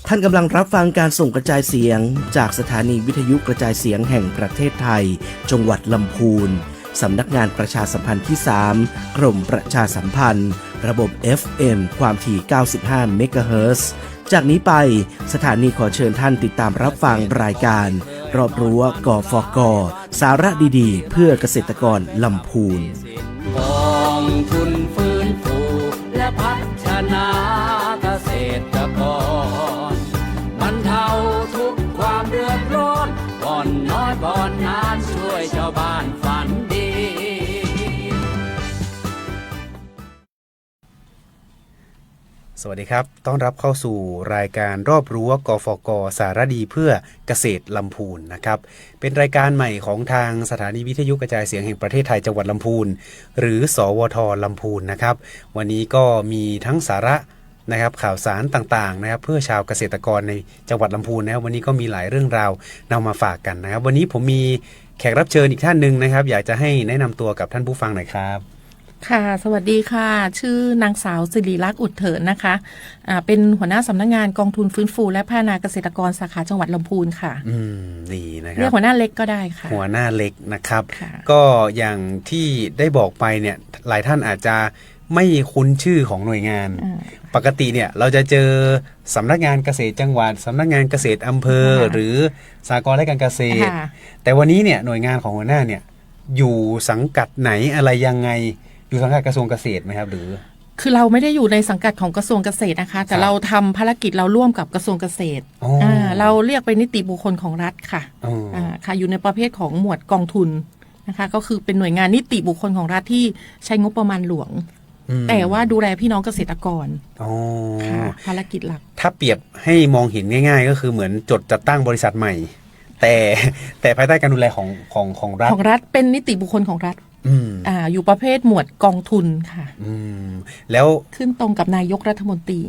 ท่านกำลังรับฟังการส่งกระจายเสียงจากสถานีวิทยุกระจายเสียงแห่งประเทศไทยจังหวัดลำพูนสำนักงานประชาสัมพันธ์ที่ 3 กรมประชาสัมพันธ์ระบบ FM ความถี่ 95 เมกะเฮิรตซ์ จากนี้ไปสถานีขอเชิญท่านติดตามรับฟังรายการรอบรั้วกฟก.สาระดีๆเพื่อเกษตรกรลำพูนกองทุนฟื้นฟูและพัฒนาเกษตรกรบรรเทาทุกความเดือดร้อนผ่อนน้อยผ่อนนานช่วยชาวบ้านฝันดีสวัสดีครับต้อนรับเข้าสู่รายการรอบรั้วกฟก.สารดีเพื่อเกษตรลำพูนนะครับเป็นรายการใหม่ของทางสถานีวิทยุกระจายเสียงแห่งประเทศไทยจังหวัดลำพูนหรือสวท.ลำพูนนะครับวันนี้ก็มีทั้งสาระนะครับข่าวสารต่างๆนะครับเพื่อชาวเกษตรกรในจังหวัดลำพูนนะวันนี้ก็มีหลายเรื่องราวนำมาฝากกันนะครับวันนี้ผมมีแขกรับเชิญอีกท่านหนึ่งนะครับอยากจะให้แนะนำตัวกับท่านผู้ฟังหน่อยครับค่ะสวัสดีค่ะชื่อนางสาวศิริลักษณ์อุดเถินนะคะเป็นหัวหน้าสำนักงานกองทุนฟื้นฟูและพัฒนาเกษตรกรสาขาจังหวัดลำพูนค่ะดีนะครับเรียกหัวหน้าเล็กก็ได้ค่ะหัวหน้าเล็กนะครับก็อย่างที่ได้บอกไปเนี่ยหลายท่านอาจจะไม่คุ้นชื่อของหน่วยงานปกติเนี่ยเราจะเจอสำนักงานเกษตรจังหวัดสำนักงานเกษตรอำเภอหรือสหกรณ์และการเกษตรแต่วันนี้เนี่ยหน่วยงานของหัวหน้าเนี่ยอยู่สังกัดไหนอะไรยังไงอยู่สังกัดกระทรวงเกษตรไหมครับหรือคือเราไม่ได้อยู่ในสังกัดของกระทรวงเกษตรนะคะแต่เราทำภารกิจเราร่วมกับกระทรวงเกษตรเราเรียกเป็นนิติบุคคลของรัฐค่ะค่ะอยู่ในประเภทของหมวดกองทุนนะคะก็คือเป็นหน่วยงานนิติบุคคลของรัฐที่ใช้งบประมาณหลวงแต่ว่าดูแลพี่น้องเกษตรกรค่ะภารกิจหลักถ้าเปรียบให้มองเห็นง่ายๆก็คือเหมือนจดจัดตั้งบริษัทใหม่แต่ภายใต้การดูแลของรัฐของรัฐเป็นนิติบุคคลของรัฐอยู่ประเภทหมวดกองทุนค่ะแล้วขึ้นตรงกับนายกรัฐมนตรี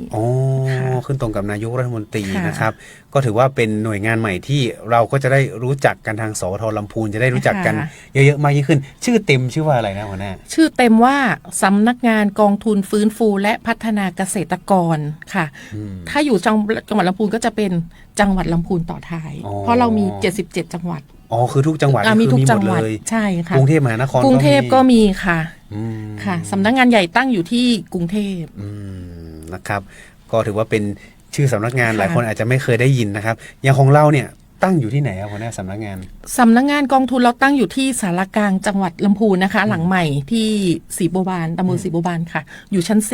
ขึ้นตรงกับนายกรัฐมนตรีนะครับก็ถือว่าเป็นหน่วยงานใหม่ที่เราก็จะได้รู้จักกันทางสวท.ลำพูนจะได้รู้จักกันเยอะๆมากยิ่งขึ้นชื่อเต็มชื่อว่าอะไรนะหัวหน้าชื่อเต็มว่าสำนักงานกองทุนฟื้นฟูและพัฒนาเกษตรกรค่ะถ้าอยู่จังหวัดลำพูนก็จะเป็นจังหวัดลำพูนต่อท้ายเพราะเรามี77จังหวัดคือทุกจังหวัดมีทุกจังหวัดใช่ค่ะกรุงเทพมหานครกรุงเทพก็มีค่ะค่ะสำนักงานใหญ่ตั้งอยู่ที่กรุงเทพนะครับก็ถือว่าเป็นชื่อสำนักงานหลายคนอาจจะไม่เคยได้ยินนะครับอย่างของเราเนี่ยตั้งอยู่ที่ไหนครับหัวหน้าสำนักงานกองทุนเราตั้งอยู่ที่ศาลากลางจังหวัดลำพูนนะคะหลังใหม่ที่ศรีบัวบานตำบลศรีบัวบานค่ะอยู่ชั้น4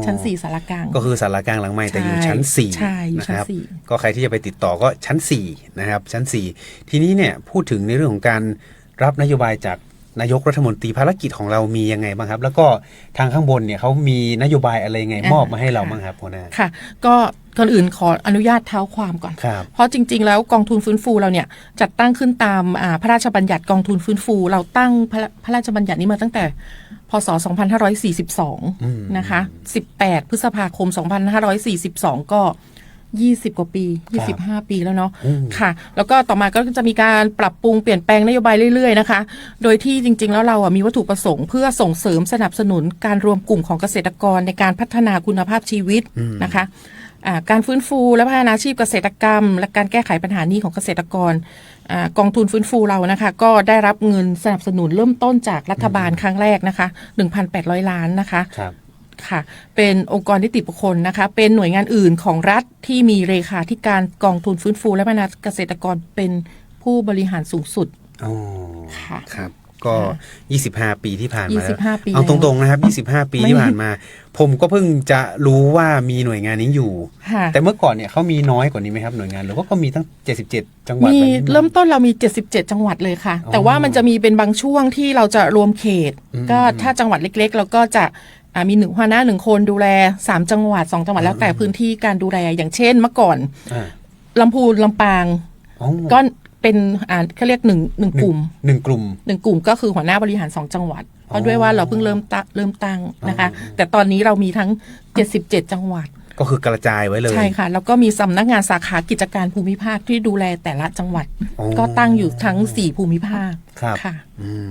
ชั้น4ศาลากลางก็คือศาลากลางหลังใหม่แต่อยู่ชั้น4นะครับก็ใครที่จะไปติดต่อก็ชั้น4นะครับชั้น4ทีนี้เนี่ยพูดถึงในเรื่องของการรับนโยบายจากนายกรัฐมนตรีภารกิจของเรามียังไงบ้างครับแล้วก็ทางข้างบนเนี่ยเขามีนโยบายอะไรไงมอบมาให้เราบ้างครับหัวหน้าค่ะก็ก่อนอื่นขออนุญาตเท้าความก่อนเพราะจริงๆแล้วกองทุนฟื้นฟูเราเนี่ยจัดตั้งขึ้นตามพระราชบัญญัติกองทุนฟื้นฟูเราตั้งพระราชบัญญัตินี้มาตั้งแต่พศ2542นะคะ18พฤษภาคม2542ก็20กว่าปี25ปีแล้วเนาะค่ะแล้วก็ต่อมาก็จะมีการปรับปรุงเปลี่ยนแปลงนโยบายเรื่อยๆนะคะโดยที่จริงๆแล้วเรามีวัตถุประสงค์เพื่อส่งเสริมสนับสนุนการรวมกลุ่มของเกษตรกรในการพัฒนาคุณภาพชีวิตนะคะการฟื้นฟูและพัฒนาอาชีพเกษตรกรรมและการแก้ไขปัญหานี้ของเกษตรกรกองทุนฟื้นฟูเรานะคะก็ได้รับเงินสนับสนุนเริ่มต้นจากรัฐบาลครั้งแรกนะคะ 1,800 ล้านนะคะค่ะเป็นองค์กรนิติบุคคลนะคะเป็นหน่วยงานอื่นของรัฐที่มีเลขาธิการกองทุนฟื้นฟูและพัฒนาเกษตรกรเป็นผู้บริหารสูงสุดค่ะครับก็25ปีที่ผ่านมาเอาตรงๆนะครับ25ปีที่ผ่านมาผมก็เพิ่งจะรู้ว่ามีหน่วยงานนี้อยู่แต่เมื่อก่อนเนี่ยเขามีน้อยกว่านี้ไหมครับหน่วยงานหรือว่าก็มีตั้ง77จังหวัดมีเริ่มต้นเรามี77จังหวัดเลยค่ะแต่ว่ามันจะมีเป็นบางช่วงที่เราจะรวมเขตก็ถ้าจังหวัดเล็กๆเราก็จะมี1หัวหน้า1คนดูแล3จังหวัด2จังหวัดแล้วแต่พื้นที่การดูแลอย่างเช่นเมื่อก่อนลำพูนลำปางก็เป็นเขาเรียก1กลุ่ม1กลุ่มก็คือหัวหน้าบริหาร2จังหวัดเพราะด้วยว่าเราเพิ่งเริ่มตั้งนะคะแต่ตอนนี้เรามีทั้ง77จังหวัดก็คือกระจายไว้เลยใช่ค่ะแล้วก็มีสำนักงานสาขากิจการภูมิภาคที่ดูแลแต่ละจังหวัดก็ตั้งอยู่ทั้ง4ภูมิภาคค่ะ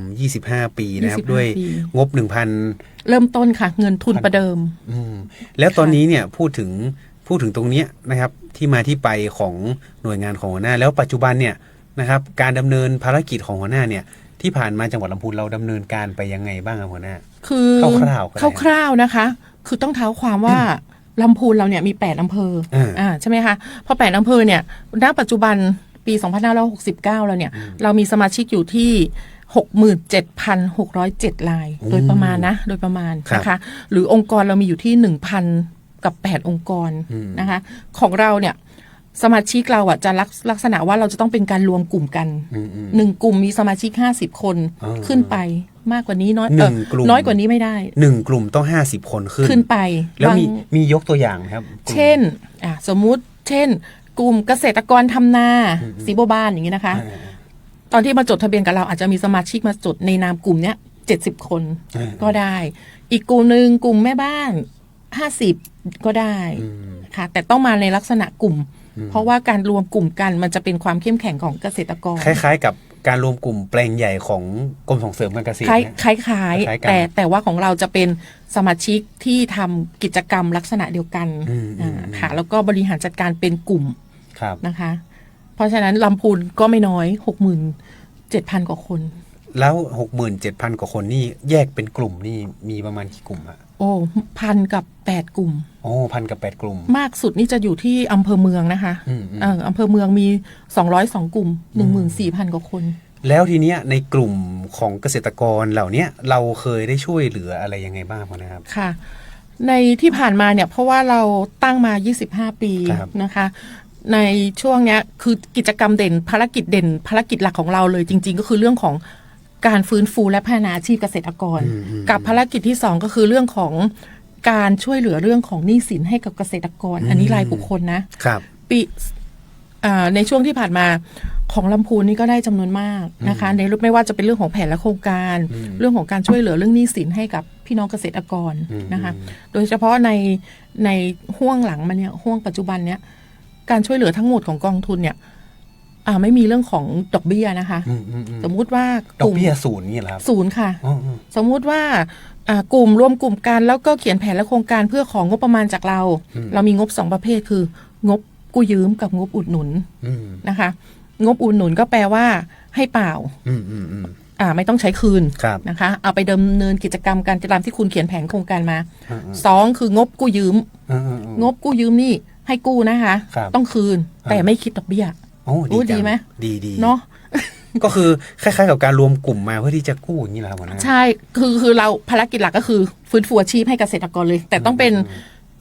25ปีนะครับด้วยงบ 1,000 เริ่มต้นค่ะเงินทุนประเดิมแล้วตอนนี้เนี่ยพูดถึง พูดถึงตรงเนี้ยนะครับที่มาที่ไปของหน่วยงานของหัวหน้าแล้วปัจจุบันเนี่ยนะครับการดำเนินภารกิจของหัวหน้าเนี่ยที่ผ่านมาจังหวัดลำพูนเราดำเนินการไปยังไงบ้างครับหัวหน้า คือคร่าวๆนะคะ คือต้องเท้าความว่าลำพูนเราเนี่ยมี8อำเภอใช่ไหมคะพอ8อำเภอเนี่ยณปัจจุบันปี2569แล้วเนี่ยเรามีสมาชิกอยู่ที่ 67,607 รายโดยประมาณนะโดยประมาณนะคะหรือองค์กรเรามีอยู่ที่ 1,000 กับ 8 องค์กรนะคะของเราเนี่ยสมาชิกเราอ่ะจะลักษณะว่าเราจะต้องเป็นการรวมกลุ่มกัน1กลุ่มมีสมาชิก50คนขึ้นไปมากกว่านี้น้อยกว่านี้ไม่ได้1กลุ่มต้อง50คนขึ้นไปแล้วมียกตัวอย่างครับเช่นสมมุติเช่นกลุ่มเกษตรกรทำนาสีโบบ้านอย่างนี้นะคะตอนที่มาจดทะเบียนกับเราอาจจะมีสมาชิกมาจดในนามกลุ่มเนี้ย70คนก็ได้อีกกลุ่มนึงกลุ่มแม่บ้าน50ก็ได้ค่ะแต่ต้องมาในลักษณะกลุ่มเพราะว่าการรวมกลุ่มกันมันจะเป็นความเข้มแข็งของเกษตรกรคล้ายๆกับการรวมกลุ่มแปลงใหญ่ของกรมส่งเสริมการเกษตรคล้ายแต่ว่าของเราจะเป็นสมาชิกที่ทำกิจกรรมลักษณะเดียวกันค่ะแล้วก็บริหารจัดการเป็นกลุ่มนะคะเพราะฉะนั้นลำพูนก็ไม่น้อย 67,000 กว่าคนแล้ว 67,000 กว่าคนนี่แยกเป็นกลุ่มนี่มีประมาณกี่กลุ่มอะโอ้1,000 กับ 8 กลุ่มโอ้1,000 กับ 8 กลุ่มมากสุดนี่จะอยู่ที่อำเภอเมืองนะคะอำเภอเมืองมี202 กลุ่ม 14,000 กว่าคนแล้วทีเนี้ยในกลุ่มของเกษตรกรเหล่านี้เราเคยได้ช่วยเหลืออะไรยังไงบ้างนะครับค่ะในที่ผ่านมาเนี่ยเพราะว่าเราตั้งมา25ปีนะคะในช่วงนี้คือกิจกรรมเด่นภารกิจเด่นภารกิจหลักของเราเลยจริงๆก็คือเรื่องของการฟื้นฟูและพัฒนาอาชีพเกษตรกรกับภารกิจที่2ก็คือเรื่องของการช่วยเหลือเรื่องของหนี้สินให้กับเกษตรกรอันนี้รายบุคคลนะครับปีในช่วงที่ผ่านมาของลำพูนนี่ก็ได้จำนวนมากนะคะในไม่ว่าจะเป็นเรื่องของแผนและโครงการเรื่องของการช่วยเหลือเรื่องหนี้สินให้กับพี่น้องเกษตรกรนะคะโดยเฉพาะในห่วงหลังมันเนี่ยห่วงปัจจุบันเนี้ยการช่วยเหลือทั้งหมดของกองทุนเนี่ยไม่มีเรื่องของดอกเบี้ยนะคะสมมุติว่าดอกเบี้ย0นี่เหรอครับ0ค่ะสมมุติว่ากลุ่มรวมกลุ่มกันแล้วก็เขียนแผนและโครงการเพื่อของงบประมาณจากเรามีงบ2ประเภทคืองบกู้ยืมกับงบอุดหนุนนะคะงบอุดหนุนก็แปลว่าให้เปล่าไม่ต้องใช้คืนนะคะเอาไปดำเนินกิจกรรมการตามที่คุณเขียนแผนโครงการมา2คืองบกู้ยืมงบกู้ยืมนี่ให้กู้นะคะต้องคืนแต่ไม่คิดดอกเบี้ยโอ้ดีไหมดีเนาะก็คือคล้ายๆกับการรวมกลุ่มมาเพื่อที่จะกู้อย่างนี้แหละครับใช่คือเราภารกิจหลักก็คือฟื้นฟูอาชีพให้เกษตรกรเลยแต่ต้องเป็น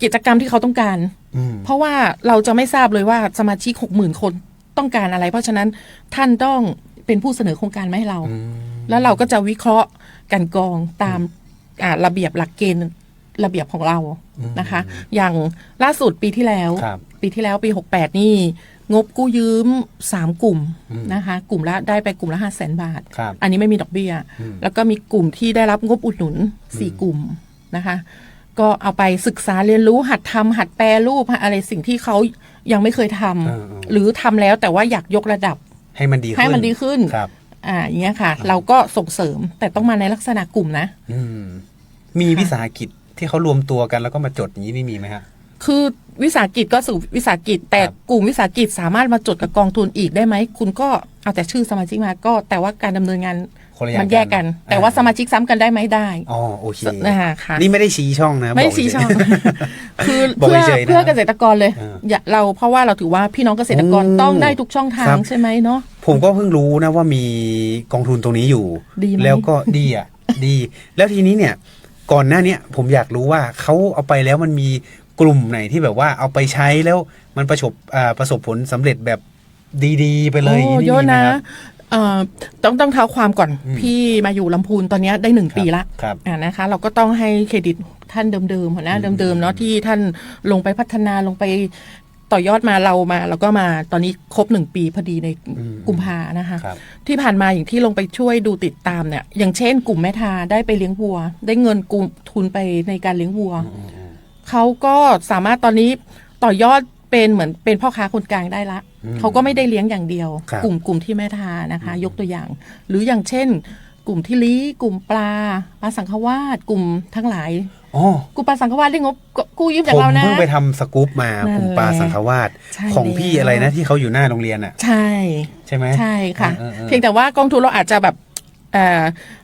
กิจกรรมที่เขาต้องการเพราะว่าเราจะไม่ทราบเลยว่าสมาชิก 60,000 คนต้องการอะไรเพราะฉะนั้นท่านต้องเป็นผู้เสนอโครงการมาให้เราแล้วเราก็จะวิเคราะห์กันกองตามระเบียบหลักเกณฑ์ระเบียบของเรานะคะอย่างล่าสุดปีที่แล้วปี68นี่งบกู้ยืม3กลุ่มนะคะกลุ่มละได้ไปกลุ่มละ 500,000 บาทอันนี้ไม่มีดอกเบี้ยแล้วก็มีกลุ่มที่ได้รับงบอุดหนุน4กลุ่มนะคะก็เอาไปศึกษาเรียนรู้หัดทำหัดแปรรูปอะไรสิ่งที่เขายังไม่เคยทำหรือทำแล้วแต่ว่าอยากยกระดับให้มันดีขึ้นอย่างเงี้ยค่ะเราก็ส่งเสริมแต่ต้องมาในลักษณะกลุ่มนะมีวิสาหกิจที่เขารวมตัวกันแล้วก็มาจดอย่างนี้นี่มีไหมฮะคือวิสาหกิจก็สู่วิสาหกิจแต่กลุ่มวิสาหกิจสามารถมาจดกับกองทุนอีกได้ไหมคุณก็เอาแต่ชื่อสมาชิกมาก็แต่ว่าการดำเนินงานมันแยกกันแต่ว่าสมาชิกซ้ำกันได้ไหมได้อ๋อโอเคนะคะนี่ไม่ได้ชี้ช่องนะไม่ได้ชี้ช่องคือเพื่อเกษตรกรเลยเราเพราะว่าเราถือว่าพี่น้องเกษตรกรต้องได้ทุกช่องทางใช่ไหมเนาะผมก็เพิ่งรู้นะว่ามีกองทุนตรงนี้อยู่แล้วก็ดีแล้วทีนี้เนี่ยก่อนหน้านี้ผมอยากรู้ว่าเขาเอาไปแล้วมันมีกลุ่มไหนที่แบบว่าเอาไปใช้แล้วมันประสบผลสำเร็จแบบดีๆไปเลยเยอะนะต้องเท้าความก่อนพี่มาอยู่ลำพูนตอนนี้ได้1 ปีละนะคะเราก็ต้องให้เครดิตท่านเดิมๆหัวหน้าเดิมๆเนาะที่ท่านลงไปพัฒนาลงไปต่อยอดมาเราก็มาตอนนี้ครบ1 ปีพอดีในกุมภานะคะที่ผ่านมาอย่างที่ลงไปช่วยดูติดตามเนี่ยอย่างเช่นกลุ่มแม่ทาได้ไปเลี้ยงวัวได้เงินกลุ่มทุนไปในการเลี้ยงวัวเขาก็สามารถตอนนี้ต่อยอดเป็นเหมือนเป็นพ่อค้าคนกลางได้ละเขาก็ไม่ได้เลี้ยงอย่างเดียวกลุ่มที่แม่ทานะคะยกตัวอย่างหรืออย่างเช่นกลุ่มที่ลี้กลุ่มปลาสังฆวาสกลุ่มทั้งหลาย อ๋อ กลุ่มปลาสังฆวาสได้งบกู้ยืม ผ จาก ม เรานะ เพิ่งไปทำสกู๊ปมา นั่น กลุ่มปลาสังฆวาส ใช่ ของพี่ แล้ว อะไรนะที่เขาอยู่หน้าโรงเรียนอ่ะ ใช่ ใช่ไหม ใช่ค่ะ เออ เพียงแต่ว่ากองทุนเราอาจจะแบบ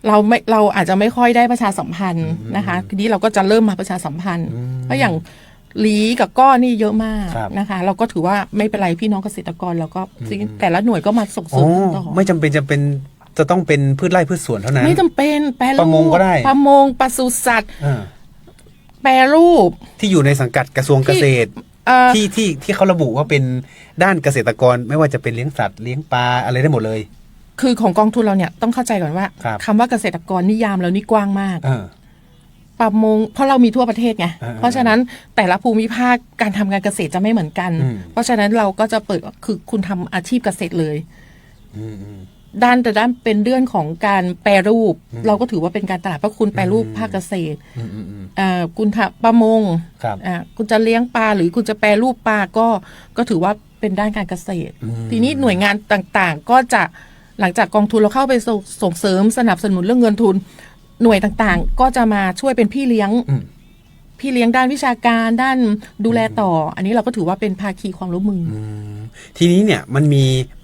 เราอาจจะไม่ค่อยได้ประชาสัมพันธ์นะคะทีนี้เราก็จะเริ่มมาประชาสัมพันธ์ เพราะอย่างลีกับก้อนนี่เยอะมาก ครับ นะคะ เราก็ถือว่าไม่เป็นไรพี่น้องเกษตรกรเราก็แต่ละหน่วยก็มาส่งเส อ๋ ริ อ มต่อ ไม่จำเป็นจะต้องเป็นพืชไร่พืชสวนเท่านั้น ไม่จำเป็นแปรรูป ประมงก็ได้ ประมงปศุสัตว์ อ่า แปรรูป ที่อยู่ในสังกัดกระทรวงเกษตร ที่เขาระบุว่าเป็นด้านเกษตรกรไม่ว่าจะเป็นเลี้ยงสัตว์เลี้ยงปลาอะไรได้หมดเลย คือของกองทุนเราเนี่ยต้องเข้าใจก่อนว่า ครับ คำว่าเกษตรกรนิยามเรานี่กว้างมาก เออ ประมงเพราะเรามีทั่วประเทศไง เพราะฉะนั้นแต่ละภูมิภาคการทำการเกษตรจะไม่เหมือนกัน อืม เพราะฉะนั้นเราก็จะเปิดคือคุณทำอาชีพเกษตรเลย อืม ด้านเป็นเรื่องของการแปรรูป เราก็ถือว่าเป็นการตลาดเพราะคุณแปรรูปภาคเกษตรคุณทำประมง ครับ คุณจะเลี้ยงปลาหรือคุณจะแปรรูปปลาก็ถือว่าเป็นด้านการเกษตร ทีนี้หน่วยงานต่างๆ ก็จะหลังจากกองทุนเราเข้าไปส่งเสริมสนับสนุนเรื่องเงินทุน หน่วยต่างๆ ก็จะมาช่วยเป็นพี่เลี้ยง พี่เลี้ยงด้านวิชาการด้านดูแลต่อ อันนี้เราก็ถือว่าเป็นภาคีความร่วมมืออ ทีนี้เนี่ยมั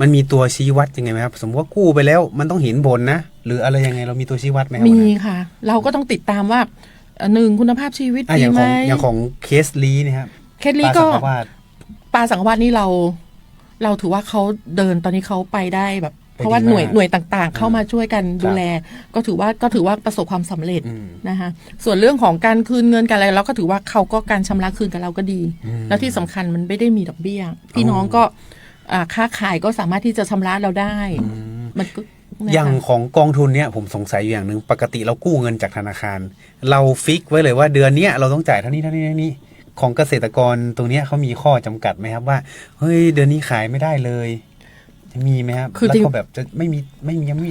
นมีตัวชี้วัดยังไงไหมครับสมมติว่ากู้ไปแล้วมันต้องเห็นผลนะหรืออะไรยังไงเรามีตัวชี้วัดไหมครับ มีค่ะ เราก็ต้องติดตามว่าหนึ่งคุณภาพชีวิต อ่ะ ดี อย่าง ไห ข ม องอย่างของเคสลีเนี่ยครับ เคสนี้ก็ ปลาสังฆวาส ปลาสังฆวาสนี่เราถือว่าเขาเดินตอนนี้เขาไปได้แบบ ไป เพราะว่า ดีมาก หน่วยต่างๆ เข้ามาช่วยกันดูแล ก็ถือว่าประสบความสำเร็จนะคะส่วนเรื่องของการคืนเงินกันอะไรเราก็ถือว่าเขาก็การชำระคืนกับเราก็ดี แล้วที่สำคัญมันไม่ได้มีดอกเบี้ย พี่น้องก็ค้าขายก็สามารถที่จะชำระเราได้มันก็นะคะ อย่างของกองทุนเนี่ยผมสงสัยอยู่อย่างหนึ่งปกติเรากู้เงินจากธนาคาร เราฟิกไว้เลยว่าเดือนเนี้ยเราต้องจ่ายเท่านี้ของเกษตรกรตรงเนี้ยเขามีข้อจำกัดไหมครับว่าเฮ้ยเดือนนี้ขายไม่ได้เลยจะมีไหมครับ คือ แล้วเขาแบบจะไม่มี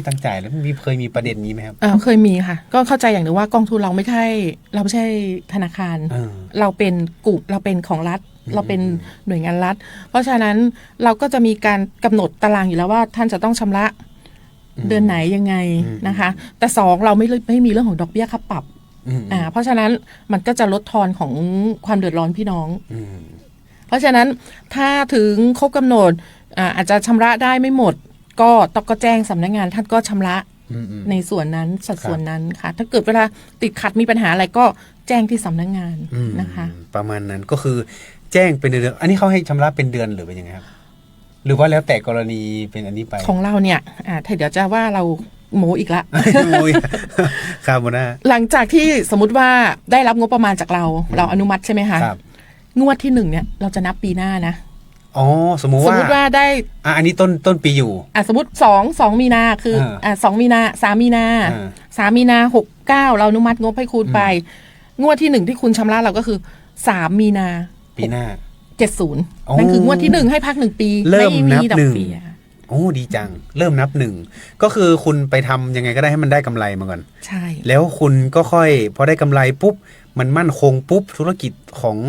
ตังค์จ่ายแล้วเคยมีประเด็นนี้ไหมครับ เคยมีค่ะ ก็เข้าใจอย่างหนึ่งว่ากองทุนเราไม่ใช่ธนาคาร เราเป็นกลุ่มเราเป็นของรัฐ เราเป็นหน่วยงานรัฐ เพราะฉะนั้นเราก็จะมีการกำหนดตารางอยู่แล้วว่าท่านจะต้องชำระเดือนไหนยังไงนะคะ แต่สองเราไม่มีเรื่องของดอกเบี้ยค่าปรับเพราะฉะนั้นมันก็จะลดทอนของความเดือดร้อนพี่น้องเพราะฉะนั้นถ้าถึงครบกำหนดอาจจะชำระได้ไม่หมดก็ต้องก็แจ้งสำนักงานท่านก็ชำระในส่วนนั้นสัดส่วนนั้นค่ะ ถ้าเกิดเวลาติดขัดมีปัญหาอะไรก็แจ้งที่สำนักงานนะคะ ประมาณนั้นก็คือแจ้งเป็นเดือนอันนี้เขาให้ชำระเป็นเดือนหรือเป็นยังไงครับหรือว่าแล้วแต่กรณีเป็นอันนี้ไป ของเราเนี่ยถ้าเดี๋ยวจะว่าเราโมอีกละ ครับหัวหน้า หลังจากที่สมมติว่าได้รับงบประมาณจากเราอนุมัติใช่ไหมคะ ครับ งวดที่1เนี่ยเราจะนับปีหน้านะ อ๋อสมมุติว่า ได้ อันนี้ต้นปีอยู่ สมมติ2มีนาคือ2มีนา3มีนา3มีนา69เราอนุมัติงบให้คุณไป งวดที่1ที่คุณชำระเราก็คือ3มีนา ปีหน้า 70นั่นคืองวดที่1ให้พัก1ปี เริ่มนับ ไดอ หนึ่ ก ง เบี้ย โอ้ดีจังเริ่มนับ1ก็คือคุณไปทำยังไงก็ได้ให้มันได้กำไรมาก่อน ใช่ แล้วคุณก็ค่อยพอได้กำไรปุ๊บมันมั่นคงปุ๊บธุรกิจของ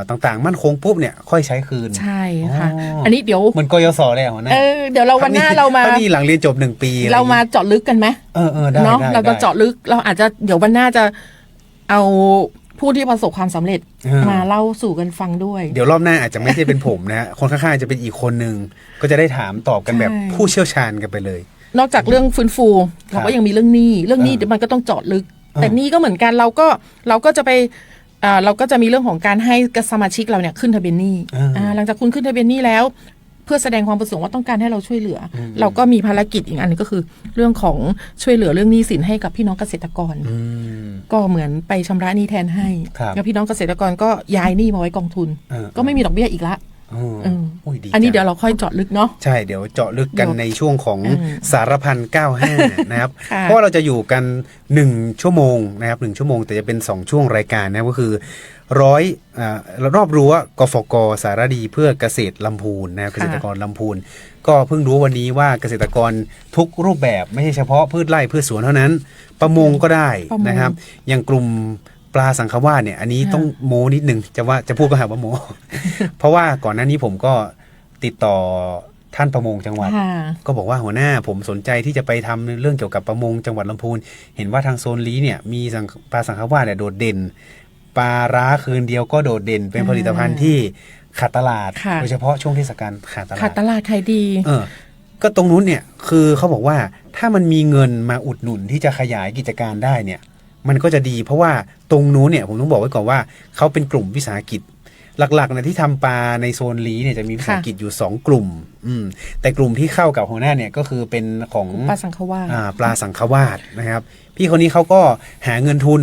ต่างๆมั่นคงปุ๊บเนี่ยค่อยใช้คืน ใช่ค่ะ อันนี้เดี๋ยว เหมือนกยศเลยนะ เดี๋ยวเราวันหน้าเรามา ถ้นี่หลังเรียนจบ1 ปี เรามาเจาะลึกกันไหม ได้ เนาะ ได้ เราจะเจาะลึกเราอาจจะเดี๋ยววันหน้าจะเอาผู้ที่ประสบความสำเร็จมาเล่าสู่กันฟังด้วย เดี๋ยวรอบหน้าอาจจะไม่ใช่เป็นผมนะฮะคนข้างๆจะเป็นอีกคนหนึ่งก็จะได้ถามตอบกันแบบ ใช่ ผู้เชี่ยวชาญกันไปเลย นอกจากเรื่องฟื้นฟูเราก็ยังมีเรื่องหนี้มันก็ต้องเจาะลึก แต่หนี้ก็เหมือนกันเราก็จะไปเราก็จะมีเรื่องของการให้สมาชิกเราเนี่ยขึ้นทะเบียนหนี้หลังจากคุณขึ้นทะเบียนหนี้แล้ว เพื่อแสดงความประสงค์ว่าต้องการให้เราช่วยเหลือเราก็มีภารกิจอีกอันนึงก็คือ เรื่องของช่วยเหลือเรื่องหนี้สินให้กับพี่น้องเกษตรกรก็เหมือนไปชำระหนี้แทนให้แล้วพี่น้องเกษตรกรก็ย้ายหนี้มาไว้กองทุนก็ไม่มีดอกเบี้ยอีกละอันนี้เดี๋ยวเราค่อยเจาะลึกเนาะใช่เดี๋ยวเจาะลึกกันในช่วงของสารพัน95นะครับ ค่ะ เพราะว่าเราจะอยู่กัน1ชั่วโมงนะครับ1ชั่วโมงแต่จะเป็น2ช่วงรายการนะก็คือรอบรั้วกฟกสารดีเพื่อเกษตรลำพูนนะครับเกษตรกรลำพูนก็เพิ่งรู้วันนี้ว่าเกษตรกรทุกรูปแบบไม่ใช่เฉพาะพืชไร่พืชสวนเท่านั้นประมงก็ได้นะครับอย่างกลุ่มปลาสังฆวาสเนี่ยอันนี้ต้องโมนิดนึงจะพูดก็หาว่าโม เพราะว่าก่อนหน้านี้ผมก็ติดต่อ ท่านประมงจังหวัด ค่ะ ก็บอกว่าหัวหน้าผมสนใจที่จะไปทำเรื่องเกี่ยวกับประมงจังหวัดลำพูนเห็นว่าทางโซนลี้เนี่ยมีปลาสังขวาสเนี่ยโดดเด่นปลาร้าคืนเดียวก็โดดเด่นเป็นผลิตภัณฑ์ที่ขาดตลาด ค่ะ โดยเฉพาะช่วงเทศกาลขาดตลาด ขาดตลาดขายดี ก็ตรงนู้นเนี่ยคือเขาบอกว่าถ้ามันมีเงินมาอุดหนุนที่จะขยายกิจการได้เนี่ยมันก็จะดีเพราะว่าตรงนู้นเนี่ยผมต้องบอกไว้ก่อนว่าเขาเป็นกลุ่มวิสาหกิจหลักๆนะที่ทำปลาในโซนลี้เนี่ยจะมีวิสาหกิจอยู่2กลุ่มแต่กลุ่มที่เข้ากับหัวหน้าเนี่ยก็คือเป็นของ ปลาสังขวาส ปลาสังขวาสนะครับพี่คนนี้เขาก็หาเงินทุน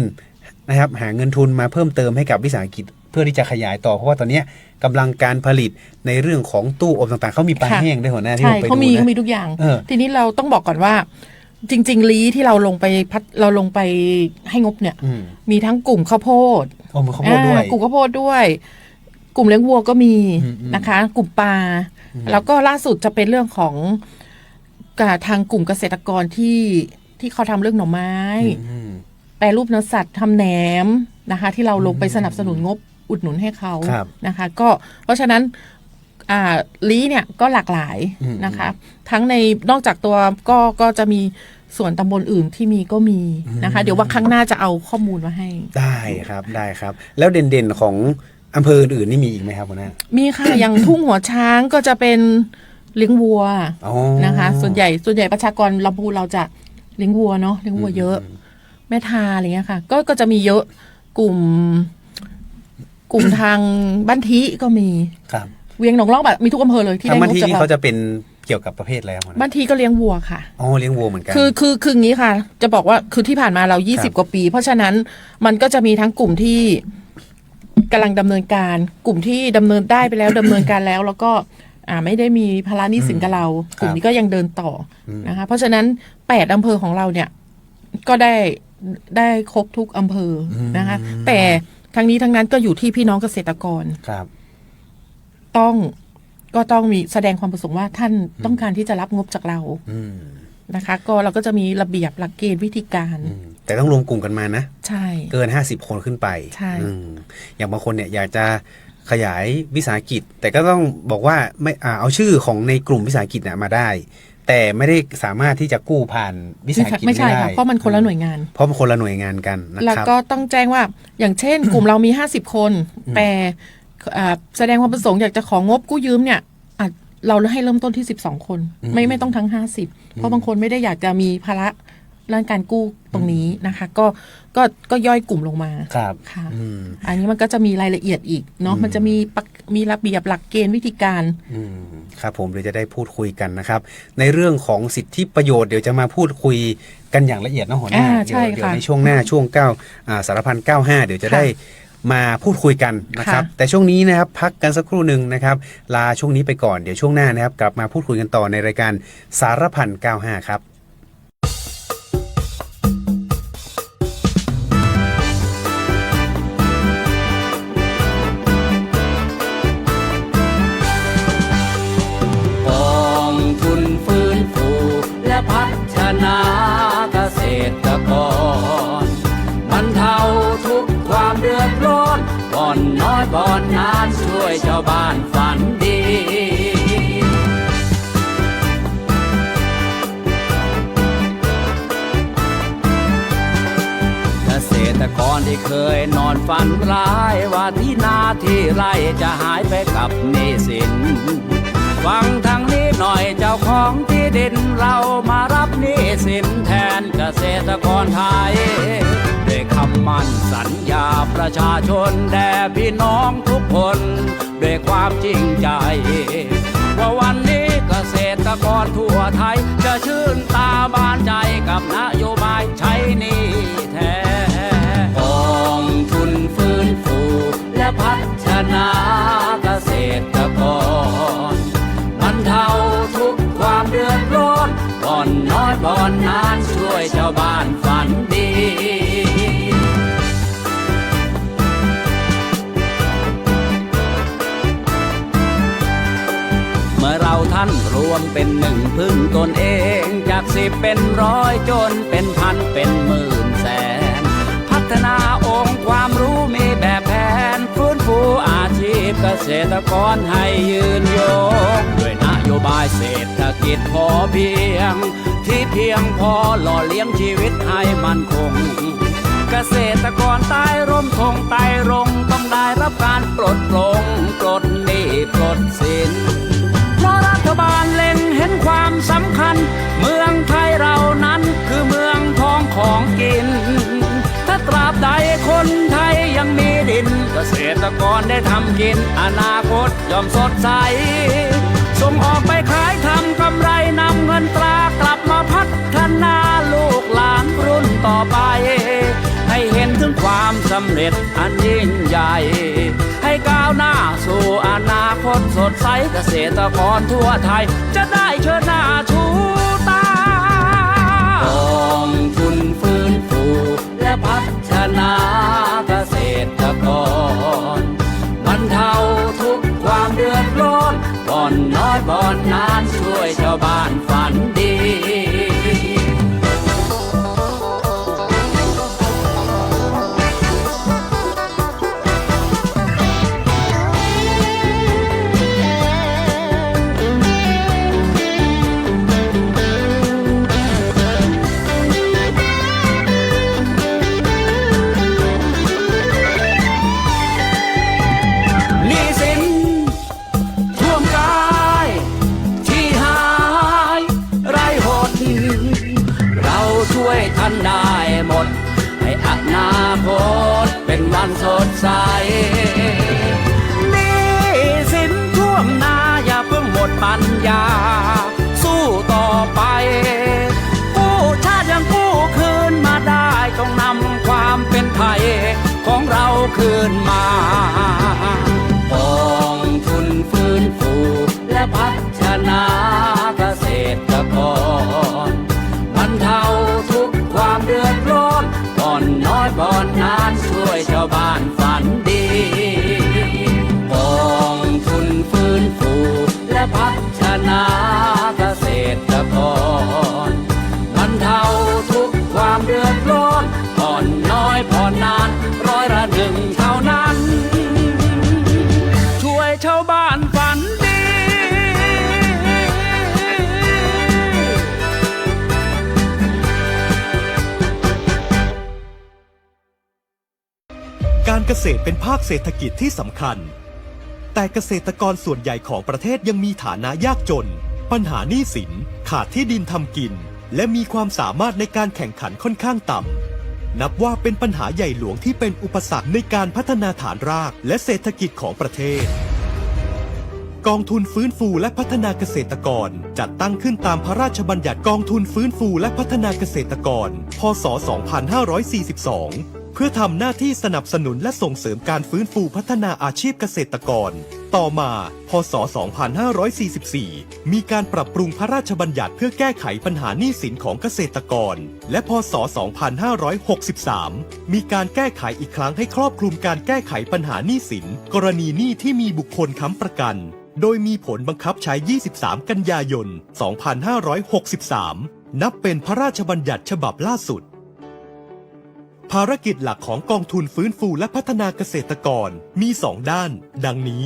นะครับหาเงินทุนมาเพิ่มเติมให้กับวิสาหกิจเพื่อที่จะขยายต่อเพราะว่าตอนนี้กำลังการผลิตในเรื่องของตู้อบต่างๆเขามีปลาแห้งด้วยหัวหน้าที่ผมไปดูนะ เขามีทุกอย่างทีนี้เราต้องบอกก่อนว่าจริงๆลี้ที่เราลงไปให้งบเนี่ยมีทั้งกลุ่มข้าวโพดมีข้าวโพดด้วย กลุ่มข้าวโพดด้วย กลุ่มเลี้ยงวัวก็มีนะคะ กลุ่มปลาแล้วก็ล่าสุดจะเป็นเรื่องของทางกลุ่มเกษตรกรที่เขาทำเรื่องหน่อไม้แปรรูปเนื้อสัตว์ทำแหนมนะคะที่เราลงไปสนับสนุนงบอุดหนุนให้เขานะคะก็เพราะฉะนั้นลี้เนี่ยก็หลากหลายนะคะทั้งในนอกจากตัวก็จะมีส่วนตำบลอื่นที่มีก็มีนะคะเดี๋ยวว่าครั้งหน้าจะเอาข้อมูลมาให้ได้ครับแล้วเด่นๆของอำเภออื่นนี่มีอีกไหมครับคุณน้ามีค่ะ อย่างทุ่งหัวช้างก็จะเป็นเลี้ยงวัวนะคะส่วนใหญ่ประชากรลำพูนเราจะเลี้ยงวัวเนาะเลี้ยงวัวเยอะแม่ทาอะไรเงี้ยค่ะก็จะมีเยอะกลุ่มทางบ้านทิก็มีครับเวียงหนองลอกแบบมีทุกอำเภอเลยที่ได้งบจากเราบ้านทินี่เขาจะเป็นเกี่ยวกับประเภทอะไรครับบ้านทิก็เลี้ยงวัวค่ะเลี้ยงวัวเหมือนกันคืออย่างนี้ค่ะจะบอกว่าคือที่ผ่านมาเรา20กว่าปีเพราะฉะนั้นมันก็จะมีทั้งกลุ่มที่กำลังดำเนินการกลุ่มที่ดำเนินได้ไปแล้วดำเนินการแล้วก็ไม่ได้มีภาระหนี้สินกับเรากลุ่มนี้ก็ยังเดินต่อนะคะเพราะฉะนั้น8อำเภอของเราเนี่ยก็ได้ครบทุกอำเภอนะคะแต่ทั้งนี้ทั้งนั้นก็อยู่ที่พี่น้องเกษตรกรครับต้องมีแสดงความประสงค์ว่าท่านต้องการที่จะรับงบจากเรานะคะก็เราก็จะมีระเบียบหลักเกณฑ์วิธีการแต่ต้องรวมกลุ่มกันมานะใช่เกิน50คนขึ้นไปใช่อย่างบางคนเนี่ยอยากจะขยายวิสาหกิจแต่ก็ต้องบอกว่าไม่เอาชื่อของในกลุ่มวิสาหกิจมาได้แต่ไม่ได้สามารถที่จะกู้ผ่านวิสาหกิจไม่ได้เพราะมันคนละหน่วยงานกันนะครับแล้วก็ต้องแจ้งว่าอย่างเช่น กลุ่มเรามี50คนแต่แสดงความประสงค์อยากจะของงบกู้ยืมเนี่ยเราให้เริ่มต้นที่12คนไม่ต้องทั้ง50เพราะบางคนไม่ได้อยากจะมีภาระเรื่องการกู้ตรงนี้นะคะก็ย่อยกลุ่มลงมาครับค่ะอันนี้มันก็จะมีรายละเอียดอีกเนาะมันจะมีระเบียบหลักเกณฑ์วิธีการครับผมเดี๋ยวจะได้พูดคุยกันนะครับในเรื่องของสิทธิประโยชน์เดี๋ยวจะมาพูดคุยกันอย่างละเอียดนะหัวหน้าเดี๋ยวในช่วงหน้าช่วง9สารพัน95เดี๋ยวจะได้มาพูดคุยกันนะครับแต่ช่วงนี้นะครับพักกันสักครู่หนึ่งนะครับลาช่วงนี้ไปก่อนเดี๋ยวช่วงหน้านะครับกลับมาพูดคุยกันต่อในรายการสารพัน95ครับพัฒนาเกษตรกรบรรเทาทุกความเดือดร้อนบ่อนน้อยบ่อนนานช่วยชาวบ้านฝันดีเกษตรกรที่เคยนอนฝันร้ายว่าที่นาที่ไร่จะหายไปกับหนี้สินฟังทางนี้หน่อยเจ้าของที่ดินเรามารับหนี้สินแทนเกษตรกรไทยด้วยคำมั่นสัญญาประชาชนแด่พี่น้องทุกคนด้วยความจริงใจว่าวันนี้เกษตรกรทั่วไทยจะชื่นตาบานใจกับนโยบายใช้หนี้แทนกองทุนฟื้นฟูและพัฒนาเกษตรกรบรรเทาทุกความเดือดร้อนบ่อนน้อยบ่อนนานช่วยชาวบ้านฝันดีเมื่อเราท่านรวมเป็นหนึ่งพึ่งตนเองจาก10เป็นร้อยจนเป็นพันเป็นหมื่นแสนพัฒนาองค์ความรู้มีแบบแผนฟื้นฟูอาชีพเกษตรกรให้ยืนยงด้วยนโย บายเศรษฐกิจพอเพียงที่เพียงพอหล่อเลี้ยงชีวิตให้มั่นคงเกษตรกรใต้ร่มธงไต้รงต้องได้รับการปลดปลงปลดหนี้ปลดสินเพราะรัฐบาลเล็งเห็นความสำคัญเมืองไทยเรานั้นคือเมืองทองของกินถ้าตราบใดคนไทยยังมีดินเกษตรกรได้ทำกินอนาคตย่อมสดใสส่งออกไปขายทำกำไรนำเงินตรากลับมาพัฒนาลูกหลานรุ่นต่อไปให้เห็นถึงความสำเร็จอันยิ่งใหญ่ให้ก้าวหน้าสู่อนาคตสดใสเกษตรกรทั่วไทยจะได้เชิดหน้าชูตากองทุนฟื้นฟูและพัฒนาเกษตรกรบรรเทาทุกความเดือดร้อนบ่อนน้อยบ่อนนานช่วยชาวบ้านฝันดีท่านได้หมดให้อนาคตเป็นวันสดใสหนี้สินท่วมนาอย่าเพิ่งหมดปัญญาสู้ต่อไปกู้ชาติยังกู้คืนมาได้ต้องนำความเป็นไทยของเราคืนมากองทุนฟื้นฟูและพัฒนาเกษตรกรบรรเทาทุกความเดือดร้อนบ่อนน้อยบ่อนนานช่วยชาวบ้านฝันดีกองทุนฟื้นฟูและพัฒนาเกษตรกรบรรเทาทุกความเดือดร้อนบ่อนน้อยบ่อนนาน1%เท่านั้นช่วยชาวบ้านฝันดีการเกษตรเป็นภาคเศรษฐกิจที่สำคัญแต่เกษตรกรส่วนใหญ่ของประเทศยังมีฐานะยากจนปัญหาหนี้สินขาดที่ดินทำกินและมีความสามารถในการแข่งขันค่อนข้างต่ำนับว่าเป็นปัญหาใหญ่หลวงที่เป็นอุปสรรคในการพัฒนาฐานรากและเศรษฐกิจของประเทศกองทุนฟื้นฟูและพัฒนาเกษตรกรจัดตั้งขึ้นตามพระราชบัญญัติกองทุนฟื้นฟูและพัฒนาเกษตรกรพ.ศ. 2542เพื่อทำหน้าที่สนับสนุนและส่งเสริมการฟื้นฟูพัฒนาอาชีพเกษตรกรต่อมาพ.ศ. 2544มีการปรับปรุงพระราชบัญญัติเพื่อแก้ไขปัญหาหนี้สินของเกษตรกรและพ.ศ. 2563มีการแก้ไขอีกครั้งให้ครอบคลุมการแก้ไขปัญหาหนี้สินกรณีหนี้ที่มีบุคคลค้ำประกันโดยมีผลบังคับใช้ 23 กันยายน 2563นับเป็นพระราชบัญญัติฉบับล่าสุดภารกิจหลักของกองทุนฟื้นฟูและพัฒนาเกษตรกรมี2ด้านดังนี้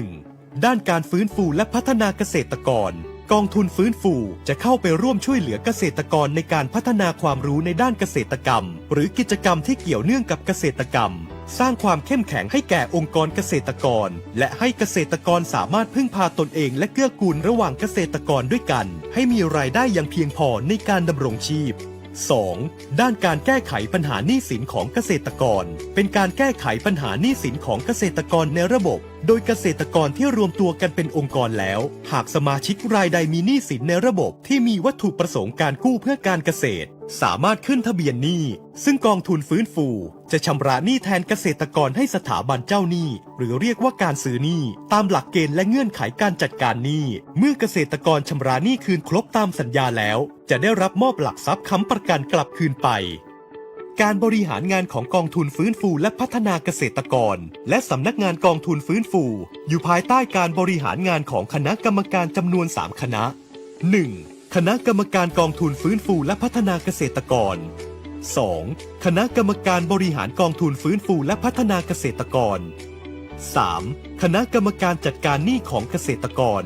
1. ด้านการฟื้นฟูและพัฒนาเกษตรกรกองทุนฟื้นฟูจะเข้าไปร่วมช่วยเหลือเกษตรกรในการพัฒนาความรู้ในด้านเกษตรกรรมหรือกิจกรรมที่เกี่ยวเนื่องกับเกษตรกรรมสร้างความเข้มแข็งให้แก่องค์กรเกษตรกรและให้เกษตรกรสามารถพึ่งพาตนเองและเกื้อกูลระหว่างเกษตรกรด้วยกันให้มีรายได้อย่างเพียงพอในการดำรงชีพ2. ด้านการแก้ไขปัญหาหนี้สินของเกษตรกรเป็นการแก้ไขปัญหาหนี้สินของเกษตรกรในระบบโดยเกษตรกรที่รวมตัวกันเป็นองค์กรแล้วหากสมาชิกรายใดมีหนี้สินในระบบที่มีวัตถุประสงค์การกู้เพื่อการเกษตรสามารถขึ้นทะเบียนหนี้ซึ่งกองทุนฟื้นฟูจะชำระหนี้แทนเกษตรกรให้สถาบันเจ้าหนี้หรือเรียกว่าการซื้อหนี้ตามหลักเกณฑ์และเงื่อนไขการจัดการหนี้เมื่อเกษตรกรชำระหนี้คืนครบตามสัญญาแล้วจะได้รับมอบหลักทรัพย์ค้ำประกันกลับคืนไปการบริหารงานของกองทุนฟื้นฟูและพัฒนาเกษตรกรและสำนักงานกองทุนฟื้นฟูอยู่ภายใต้การบริหารงานของคณะกรรมการจำนวน3คณะ 1. คณะกรรมการกองทุนฟื้นฟูและพัฒนาเกษตรกร 2. คณะกรรมการบริหารกองทุนฟื้นฟูและพัฒนาเกษตรกร 3. คณะกรรมการจัดการหนี้ของเกษตรกร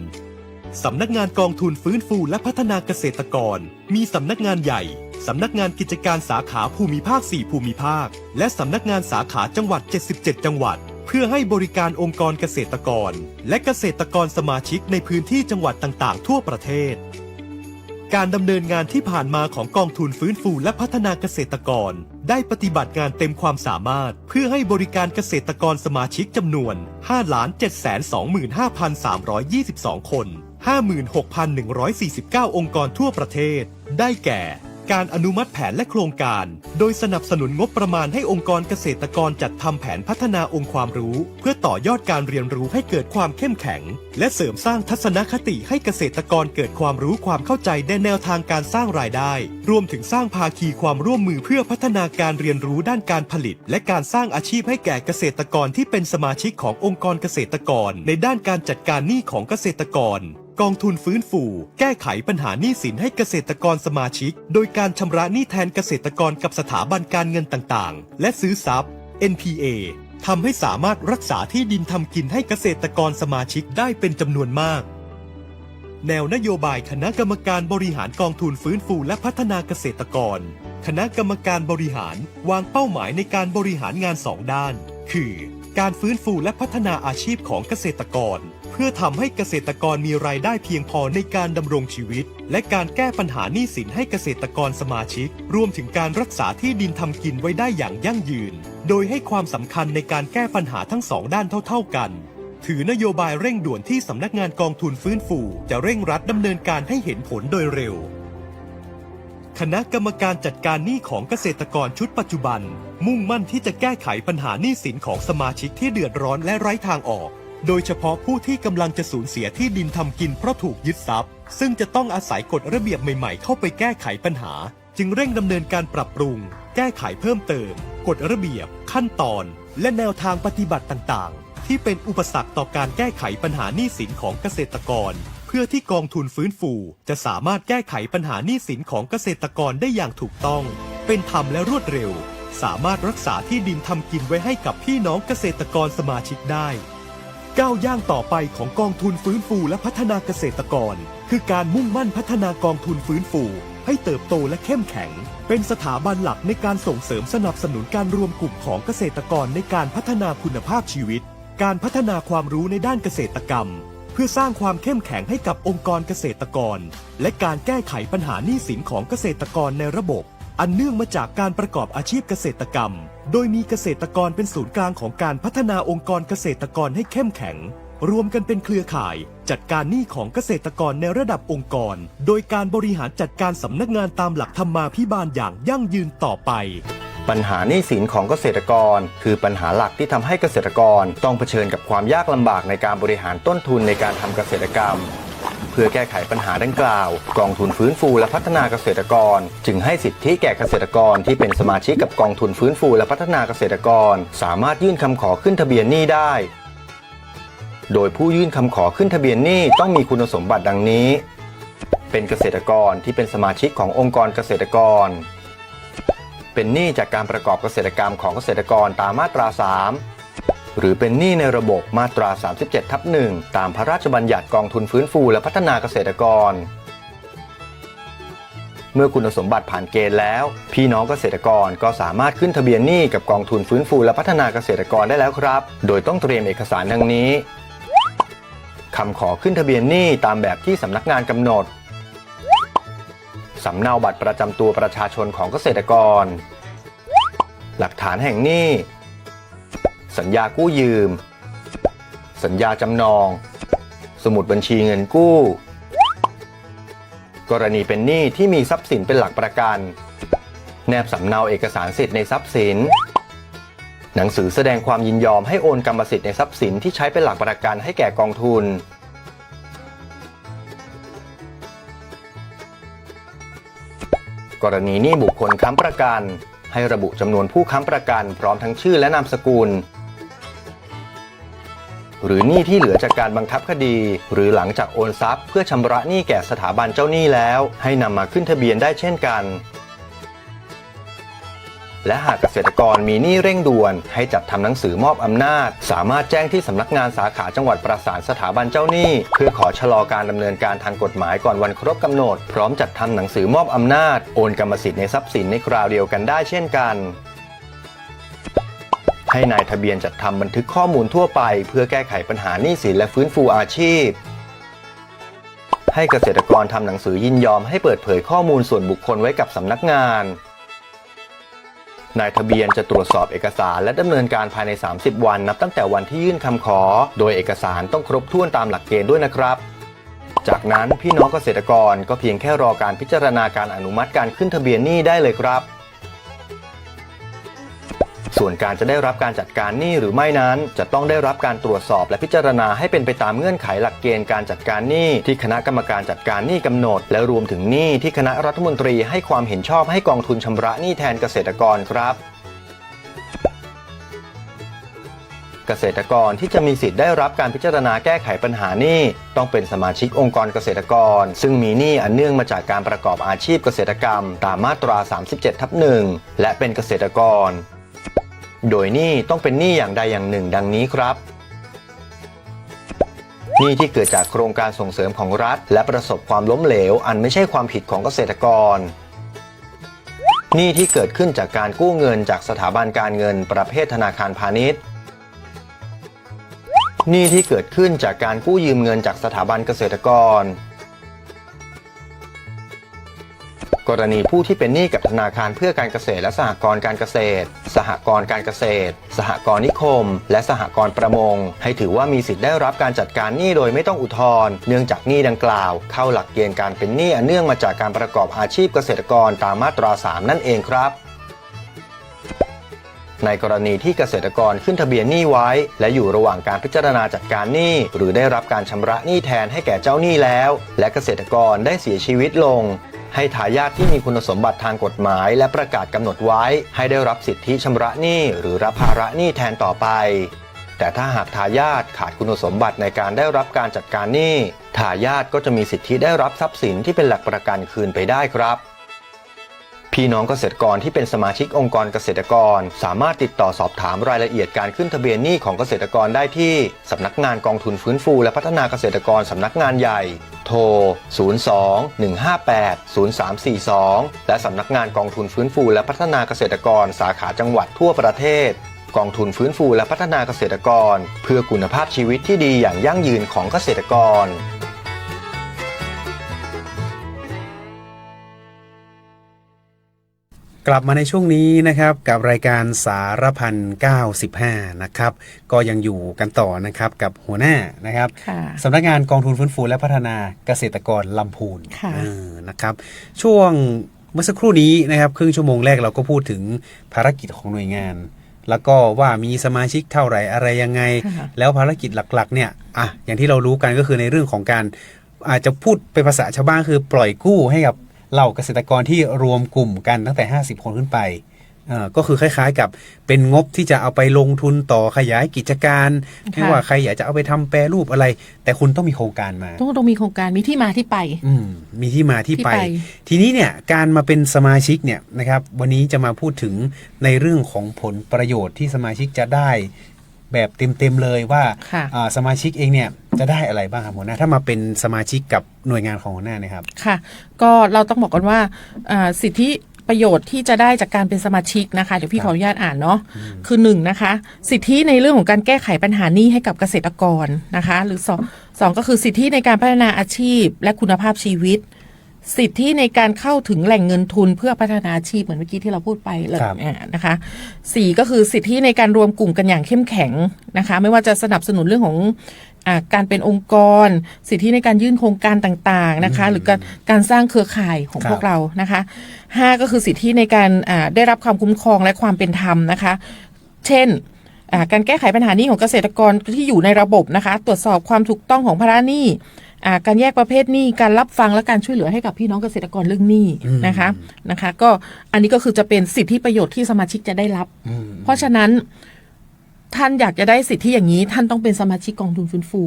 สำนักงานกองทุนฟื้นฟูและพัฒนาเกษตรกรมีสำนักงานใหญ่สำนักงานกิจการสาขาภูมิภาค 4 ภูมิภาคและสำนักงานสาขาจังหวัด 77 จังหวัดเพื่อให้บริการองค์กรเกษตรกรและเกษตรกรสมาชิกในพื้นที่จังหวัดต่างๆทั่วประเทศการดำเนินงานที่ผ่านมาของกองทุนฟื้นฟูและพัฒนาเกษตรกรได้ปฏิบัติงานเต็มความสามารถเพื่อให้บริการเกษตรกรสมาชิกจำนวน 5,725,322 คน 56,149 องค์กรทั่วประเทศได้แก่การอนุมัติแผนและโครงการโดยสนับสนุนงบประมาณให้องค์กรเกษตรกรจัดทำแผนพัฒนาองค์ความรู้เพื่อต่อยอดการเรียนรู้ให้เกิดความเข้มแข็งและเสริมสร้างทัศนคติให้เกษตรกรเกิดความรู้ความเข้าใจในแนวทางการสร้างรายได้รวมถึงสร้างภาคีความร่วมมือเพื่อพัฒนาการเรียนรู้ด้านการผลิตและการสร้างอาชีพให้แก่เกษตรกรที่เป็นสมาชิกขององค์กรเกษตรกรในด้านการจัดการหนี้ของเกษตรกรกองทุนฟื้นฟูแก้ไขปัญหาหนี้สินให้เกษตรกรสมาชิกโดยการชำระหนี้แทนเกษตรกรกับสถาบันการเงินต่างๆและซื้อทรัพย์ NPA ทำให้สามารถรักษาที่ดินทำกินให้เกษตรกรสมาชิกได้เป็นจำนวนมากแนวนโยบายคณะกรรมการบริหารกองทุนฟื้นฟูและพัฒนาเกษตรกรคณะกรรมการบริหารวางเป้าหมายในการบริหารงาน2ด้านคือการฟื้นฟูและพัฒนาอาชีพของเกษตรกรเพื่อทำให้เกษตรกรมีรายได้เพียงพอในการดำรงชีวิตและการแก้ปัญหาหนี้สินให้เกษตรกรสมาชิกรวมถึงการรักษาที่ดินทำกินไว้ได้อย่างยั่งยืนโดยให้ความสำคัญในการแก้ปัญหาทั้ง2ด้านเท่าๆกันถือนโยบายเร่งด่วนที่สำนักงานกองทุนฟื้นฟูจะเร่งรัดดำเนินการให้เห็นผลโดยเร็วคณะกรรมการจัดการหนี้ของเกษตรกรชุดปัจจุบันมุ่งมั่นที่จะแก้ไขปัญหาหนี้สินของสมาชิกที่เดือดร้อนและไร้ทางออกโดยเฉพาะผู้ที่กำลังจะสูญเสียที่ดินทำกินเพราะถูกยึดทรัพย์ซึ่งจะต้องอาศัยกฎระเบียบใหม่ๆเข้าไปแก้ไขปัญหาจึงเร่งดำเนินการปรับปรุงแก้ไขเพิ่มเติมกฎระเบียบขั้นตอนและแนวทางปฏิบัติต่างๆที่เป็นอุปสรรคต่อการแก้ไขปัญหาหนี้สินของเกษตรกรเพื่อที่กองทุนฟื้นฟูจะสามารถแก้ไขปัญหาหนี้สินของเกษตรกรได้อย่างถูกต้องเป็นธรรมและรวดเร็วสามารถรักษาที่ดินทำกินไว้ให้กับพี่น้องเกษตรกรสมาชิกได้ก้าวย่างต่อไปของกองทุนฟื้นฟูและพัฒนาเกษตรกรคือการมุ่งมั่นพัฒนากองทุนฟื้นฟูให้เติบโตและเข้มแข็งเป็นสถาบันหลักในการส่งเสริมสนับสนุนการรวมกลุ่มของเกษตรกรในการพัฒนาคุณภาพชีวิตการพัฒนาความรู้ในด้านเกษตรกรรมเพื่อสร้างความเข้มแข็งให้กับองค์กรเกษตรกรและการแก้ไขปัญหาหนี้สินของเกษตรกรในระบบอันเนื่องมาจากการประกอบอาชีพเกษตรกรรมโดยมีเกษตรกรเป็นศูนย์กลางของการพัฒนาองค์กรเกษตรกรให้เข้มแข็งรวมกันเป็นเครือข่ายจัดการหนี้ของเกษตรกรในระดับองค์กรโดยการบริหารจัดการสำนักงานตามหลักธรรมาภิบาลอย่างยั่งยืนต่อไปปัญหาหนี้สินของเกษตรกรคือปัญหาหลักที่ทำให้เกษตรกรต้องเผชิญกับความยากลำบากในการบริหารต้นทุนในการทำเกษตรกรรมเพื่อแก้ไขปัญหาดังกล่าวกองทุนฟื้นฟูและพัฒนาเกษตรกรจึงให้สิทธิแก่เกษตรกรที่เป็นสมาชิกกับกองทุนฟื้นฟูและพัฒนาเกษตรกรสามารถยื่นคำขอขึ้นทะเบียนหนี้ได้โดยผู้ยื่นคำขอขึ้นทะเบียนหนี้ต้องมีคุณสมบัติดังนี้เป็นเกษตรกรที่เป็นสมาชิกขององค์กรเกษตรกรเป็นหนี้จากการประกอบเกษตรกรรมของเกษตรกรตามมาตรา 3หรือเป็นหนี้ในระบบมาตรา 37/1 ตามพระราชบัญญัติกองทุนฟื้นฟูและพัฒนาเกษตรกรเมื่อคุณสมบัติผ่านเกณฑ์แล้วพี่น้องเกษตรกรก็สามารถขึ้นทะเบียนหนี้กับกองทุนฟื้นฟูและพัฒนาเกษตรกรได้แล้วครับโดยต้องเตรียมเอกสารดังนี้คำขอขึ้นทะเบียนหนี้ตามแบบที่สำนักงานกำหนดสำเนาบัตรประจำตัวประชาชนของเกษตรกรหลักฐานแห่งหนี้สัญญากู้ยืมสัญญาจำนองสมุดบัญชีเงินกู้กรณีเป็นหนี้ที่มีทรัพย์สินเป็นหลักประกันแนบสำเนาเอกสารสิทธิ์ในทรัพย์สินหนังสือแสดงความยินยอมให้โอนกรรมสิทธิ์ในทรัพย์สินที่ใช้เป็นหลักประกันให้แก่กองทุนกรณีหนี้บุคคลค้ำประกันให้ระบุจำนวนผู้ค้ำประกันพร้อมทั้งชื่อและนามสกุลหรือหนี้ที่เหลือจากการบังคับคดีหรือหลังจากโอนทรัพย์เพื่อชำระหนี้แก่สถาบันเจ้าหนี้แล้วให้นำมาขึ้นทะเบียนได้เช่นกัน และหากเกษตรกรมีหนี้เร่งด่วนให้จัดทำหนังสือมอบอำนาจสามารถแจ้งที่สำนักงานสาขาจังหวัดประสานสถาบันเจ้าหนี้เพื่อขอชะลอการดำเนินการทางกฎหมายก่อนวันครบกำหนดพร้อมจัดทำหนังสือมอบอำนาจโอนกรรมสิทธิ์ในทรัพย์สินในคราวเดียวกันได้เช่นกันให้นายทะเบียนจัดทำบันทึกข้อมูลทั่วไปเพื่อแก้ไขปัญหาหนี้สินและฟื้นฟูอาชีพให้เกษตรกรทำหนังสือยินยอมให้เปิดเผยข้อมูลส่วนบุคคลไว้กับสำนักงานนายทะเบียนจะตรวจสอบเอกสารและดำเนินการภายใน30 วันนับตั้งแต่วันที่ยื่นคำขอโดยเอกสารต้องครบถ้วนตามหลักเกณฑ์ด้วยนะครับจากนั้นพี่น้องเกษตรกรก็เพียงแค่รอการพิจารณาการอนุมัติการขึ้นทะเบียนหนี้ได้เลยครับส่วนการจะได้รับการจัดการหนี้หรือไม่นั้นจะต้องได้รับการตรวจสอบและพิจารณาให้เป็นไปตามเงื่อนไขหลักเกณฑ์การจัดการหนี้ที่คณะกรรมการจัดการหนี้กำหนดและรวมถึงหนี้ที่คณะรัฐมนตรีให้ความเห็นชอบให้กองทุนชำระหนี้แทนเกษตรกรครับเกษตรกรที่จะมีสิทธิ์ได้รับการพิจารณาแก้ไขปัญหาหนี้ต้องเป็นสมาชิกองค์กรเกษตรกรซึ่งมีหนี้อันเนื่องมาจากการประกอบอาชีพเกษตรกรรมตามมาตรา 37/1 และเป็นเกษตรกรโดยหนี้ต้องเป็นหนี้อย่างใดอย่างหนึ่งดังนี้ครับหนี้ที่เกิดจากโครงการส่งเสริมของรัฐและประสบความล้มเหลวอันไม่ใช่ความผิดของเกษตรกรหนี้ที่เกิดขึ้นจากการกู้เงินจากสถาบันการเงินประเภทธนาคารพาณิชย์หนี้ที่เกิดขึ้นจากการกู้ยืมเงินจากสถาบันเกษตรกรกรณีผู้ที่เป็นหนี้กับธนาคารเพื่อการเกษตรและสหกรณ์การเกษตรสหกรณ์การเกษตรสหกรณ์นิคมและสหกรณ์ประมงให้ถือว่ามีสิทธิ์ได้รับการจัดการหนี้โดยไม่ต้องอุทธรณ์เนื่องจากหนี้ดังกล่าวเข้าหลักเกณฑ์การเป็นหนี้อันเนื่องมาจากการประกอบอาชีพเกษตรกรตามมาตรา 3 นั่นเองครับในกรณีที่เกษตรกรขึ้นทะเบียนหนี้ไว้และอยู่ระหว่างการพิจารณาจัดการหนี้หรือได้รับการชำระหนี้แทนให้แก่เจ้าหนี้แล้วและเกษตรกรได้เสียชีวิตลงให้ทายาทที่มีคุณสมบัติทางกฎหมายและประกาศกำหนดไว้ให้ได้รับสิทธิชำระหนี้หรือรับภาระหนี้แทนต่อไปแต่ถ้าหากทายาทขาดคุณสมบัติในการได้รับการจัดการหนี้ทายาทก็จะมีสิทธิได้รับทรัพย์สินที่เป็นหลักประกันคืนไปได้ครับพี่น้องเกษตรกรที่เป็นสมาชิกองค์กรเกษตรกรสามารถติดต่อสอบถามรายละเอียดการขึ้นทะเบียนหนี้ของเกษตรกรได้ที่สำนักงานกองทุนฟื้นฟูและพัฒนาเกษตรกรสำนักงานใหญ่โทร 02-158-0342 และสำนักงานกองทุนฟื้นฟูและพัฒนาเกษตรกรสาขาจังหวัดทั่วประเทศกองทุนฟื้นฟูและพัฒนาเกษตรกรเพื่อคุณภาพชีวิตที่ดีอย่างยั่งยืนของเกษตรกรกลับมาในช่วงนี้นะครับกับรายการสารพัน95นะครับก็ยังอยู่กันต่อนะครับกับหัวหน้านะครับสำนักงานกองทุนฟื้นฟูและพัฒนาเกษตรกรลำพูนนะครับช่วงเมื่อสักครู่นี้นะครับครึ่งชั่วโมงแรกเราก็พูดถึงภารกิจของหน่วยงานแล้วก็ว่ามีสมาชิกเท่าไหร่อะไรยังไงแล้วภารกิจหลักๆเนี่ยอย่างที่เรารู้กันก็คือในเรื่องของการอาจจะพูดเป็นภาษาชาวบ้านคือปล่อยกู้ให้กับเหล่าเกษตรกรที่รวมกลุ่มกันตั้งแต่50 คนขึ้นไปก็คือคล้ายๆกับเป็นงบที่จะเอาไปลงทุนต่อขยายกิจการไม่ว่าใครอยากจะเอาไปทำแปรรูปอะไรแต่คุณต้องมีโครงการมาต้องมีโครงการมีที่มาที่ไปมีที่มาที่ไปทีนี้เนี่ยการมาเป็นสมาชิกเนี่ยนะครับวันนี้จะมาพูดถึงในเรื่องของผลประโยชน์ที่สมาชิกจะได้แบบเต็มๆเลยว่าสมาชิกเองเนี่ยจะได้อะไรบ้างครับหัวหน้าถ้ามาเป็นสมาชิกกับหน่วยงานของหัวหน้านะครับค่ะก็เราต้องบอกกันว่าสิทธิประโยชน์ที่จะได้จากการเป็นสมาชิกนะคะเดี๋ยวพี่ขออนุญาตอ่านเนาะคือ1นะคะสิทธิในเรื่องของการแก้ไขปัญหาหนี้ให้กับเกษตรกรนะคะหรือ2ก็คือสิทธิในการพัฒนาอาชีพและคุณภาพชีวิตสิทธิในการเข้าถึงแหล่งเงินทุนเพื่อพัฒนาอาชีพเหมือนเมื่อกี้ที่เราพูดไปเลยนะคะ4ก็คือสิทธิในการรวมกลุ่มกันอย่างเข้มแข็งนะคะไม่ว่าจะสนับสนุนเรื่องของการเป็นองค์กรสิทธิในการยื่นโครงการต่างๆนะคะหรือการสร้างเครือข่ายของพวกเรานะคะ5ก็คือสิทธิในการได้รับความคุ้มครองและความเป็นธรรมนะคะเช่นการแก้ไขปัญหาหนี้ของเกษตรกรที่อยู่ในระบบนะคะตรวจสอบความถูกต้องของภาระหนี้การแยกประเภทหนี้การรับฟังและการช่วยเหลือให้กับพี่น้องเกษตรกรเรื่องหนี้นะคะก็อันนี้ก็คือจะเป็นสิทธิประโยชน์ที่สมาชิกจะได้รับเพราะฉะนั้นท่านอยากจะได้สิทธิอย่างนี้ท่านต้องเป็นสมาชิกกองทุนฟื้นฟู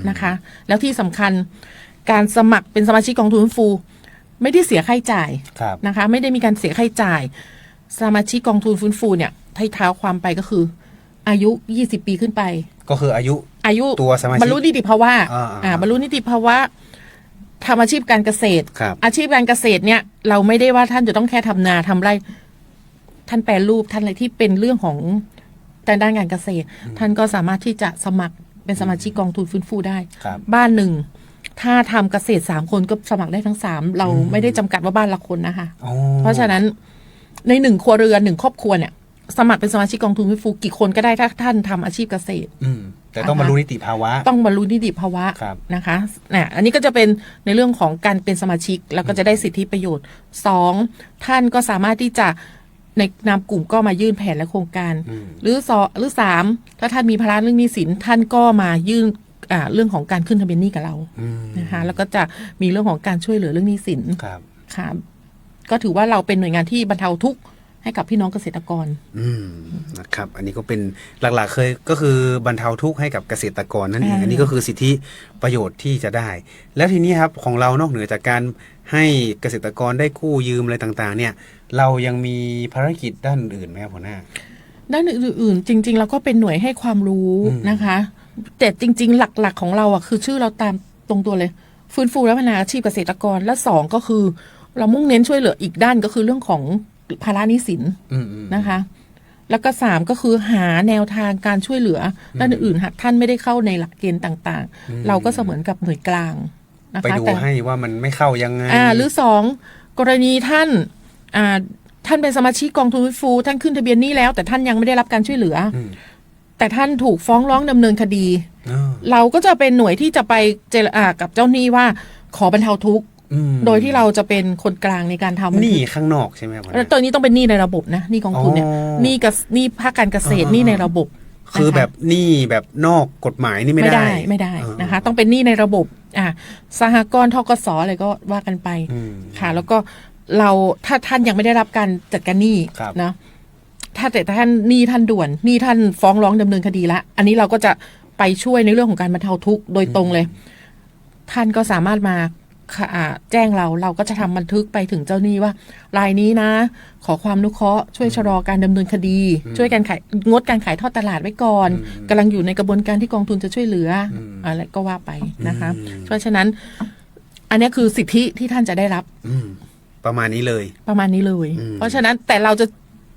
นะคะแล้วที่สำคัญการสมัครเป็นสมาชิกกองทุนฟื้นฟูไม่ได้เสียค่าใช้จ่ายนะคะไม่ได้มีการเสียค่าใช้จ่าย สมาชิกกองทุนฟื้นฟูเนี่ยให้เท้าความไปก็คืออายุ20 ปีขึ้นไป ก็คืออายุตัวสมาชิก บรรลุนิติภาวะ บรรลุนิติภาวะทำอาชีพการเกษตร ครับ อาชีพการเกษตรเนี่ยเราไม่ได้ว่าท่านจะต้องแค่ทำนาทำไร่ท่านแปรรูปท่านอะไรที่เป็นเรื่องของด้านการเกษตร ท่านก็สามารถที่จะสมัครเป็นสมาชิกกองทุนฟื้นฟูได้ ครับ บ้านหนึ่งถ้าทำเกษตร3 คนก็สมัครได้ทั้ง3เราไม่ได้จำกัดว่าบ้านละคนนะคะ อ๋อ เพราะฉะนั้นใน1 ครัวเรือน1 ครอบครัวเนี่ยสมัครเป็นสมาชิกกองทุนฟื้นฟูกี่คนก็ได้ถ้าท่านทำอาชีพเกษตร แต่ต้องบรรลุนิติภาวะ ต้องบรรลุนิติภาวะ ครับ นะคะเนี่ยอันนี้ก็จะเป็นในเรื่องของการเป็นสมาชิกแล้วก็จะได้สิทธิประโยชน์2ท่านก็สามารถที่จะในนามกลุ่มก็มายื่นแผนและโครงการหรือ3ถ้าท่านมีภาระเรื่องหนี้สินท่านก็มายื่นเรื่องของการขึ้นทะเบียนหนี้กับเรานะคะแล้วก็จะมีเรื่องของการช่วยเหลือเรื่องหนี้สิน ครับ ค่ะก็ถือว่าเราเป็นหน่วยงานที่บรรเทาทุกข์ให้กับพี่น้องเกษตรกร นะครับ อันนี้ก็เป็นหลักๆก็คือบรรเทาทุกข์ให้กับเกษตรกรนั่นเองอันนี้ก็คือสิทธิประโยชน์ที่จะได้ แล้วทีนี้ครับของเรานอกเหนือจากการให้เกษตรกรได้กู้ยืมอะไรต่างๆ เนี่ยเรายังมีภารกิจด้านอื่นไหมครับหัวหน้า ด้านอื่นๆจริงๆเราก็เป็นหน่วยให้ความรู้นะคะแต่จริงๆหลักๆของเราคือชื่อเราตามตรงตัวเลยฟื้นฟูและพัฒนาอาชีพเกษตรกรและ2ก็คือเรามุ่งเน้นช่วยเหลืออีกด้านก็คือเรื่องของภาระหนี้สินนะคะแล้วก็3ก็คือหาแนวทางการช่วยเหลือด้านอื่นๆหากท่านไม่ได้เข้าในหลักเกณฑ์ต่างๆเราก็เสมือนกับหน่วยกลางนะคะ ไปดูให้ว่ามันไม่เข้ายังไงหรือ2กรณีท่านท่านเป็นสมาชิกกองทุนฟื้นฟูท่านขึ้นทะเบียนหนี้แล้วแต่ท่านยังไม่ได้รับการช่วยเหลือแต่ท่านถูกฟ้องร้องดำเนินคดีเราก็จะเป็นหน่วยที่จะไปเจรจากับเจ้าหนี้ว่าขอบรรเทาทุกข์โดยที่เราจะเป็นคนกลางในการทำหนี้ข้างนอกใช่ไหมครับ ตัวนี้ต้องเป็นหนี้ในระบบนะหนี้กองทุนเนี่ยหนี้ภาคการเกษตรหนี้ในระบบคือแบบหนี้แบบนอกกฎหมายนี่ไม่ได้นะคะต้องเป็นหนี้ในระบบสหกรณ์ธกสอะไรก็ว่ากันไปค่ะแล้วก็เราถ้าท่านยังไม่ได้รับการจัดการหนี้นะถ้าแต่ท่านหนี้ท่านด่วนหนี้ท่านฟ้องร้องดำเนินคดีละอันนี้เราก็จะไปช่วยในเรื่องของการบรรเทาทุกข์โดยตรงเลยท่านก็สามารถมาแจ้งเราก็จะทำบันทึกไปถึงเจ้าหนี้ว่ารายนี้นะขอความอนุเคราะห์ช่วยชะลอการดำเนินคดีช่วยการงดการขายทอดตลาดไว้ก่อนกำลังอยู่ในกระบวนการที่กองทุนจะช่วยเหลืออะไรก็ว่าไปนะคะเพราะฉะนั้นอันนี้คือสิทธิที่ท่านจะได้รับประมาณนี้เลยเพราะฉะนั้นแ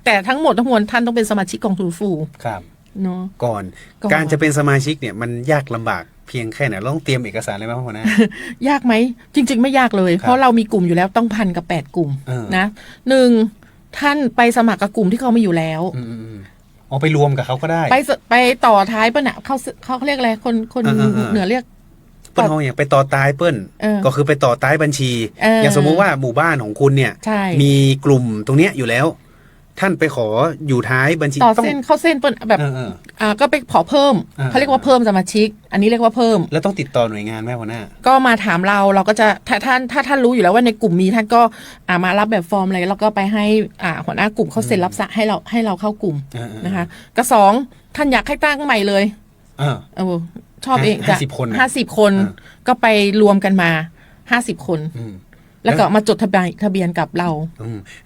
ต่ทั้งหมดทั้งมวลท่านต้องเป็นสมาชิกกองทุนฟูครับเนาะก่อนการจะเป็นสมาชิกเนี่ยมันยากลำบากเพียงแค่ไหนเราต้องเตรียมเอกสารอะไรบ้างพ่อนะยากไหมจริงๆไม่ยากเลยเพราะเรามีกลุ่มอยู่แล้วต้อง1,000 กับ 8 กลุ่มนะ1ท่านไปสมัครกับกลุ่มที่เขามีอยู่แล้วไปรวมกับเขาก็ได้ไปต่อท้ายเปิ้ลเขาเรียกอะไรคนเหนือเรียกเปิ้ลเขาอย่างไปต่อท้ายเปิ้ลก็คือไปต่อท้ายบัญชีอย่างสมมุติว่าหมู่บ้านของคุณเนี่ยมีกลุ่มตรงเนี้ยอยู่แล้วท่านไปขออยู่ท้ายบัญชีต่อเส้นเข้าเส้นเป็นแบบก็ไปขอเพิ่มเขาเรียกว่าเพิ่มสมาชิกอันนี้เรียกว่าเพิ่มแล้วต้องติดต่อหน่วยงานไหมหัวหน้าก็มาถามเราก็จะถ้าท่านรู้อยู่แล้วว่าในกลุ่มมีท่านก็มารับแบบฟอร์มอะไรแล้วก็ไปให้หัวหน้ากลุ่มเขาเซ็นรับสะให้เราเข้ากลุ่มนะคะก็2ท่านอยากให้ตั้งใหม่เลยชอบเองจะ50 คนก็ไปรวมกันมา50 คนแล้วก็มาจดทะเบียนกับเรา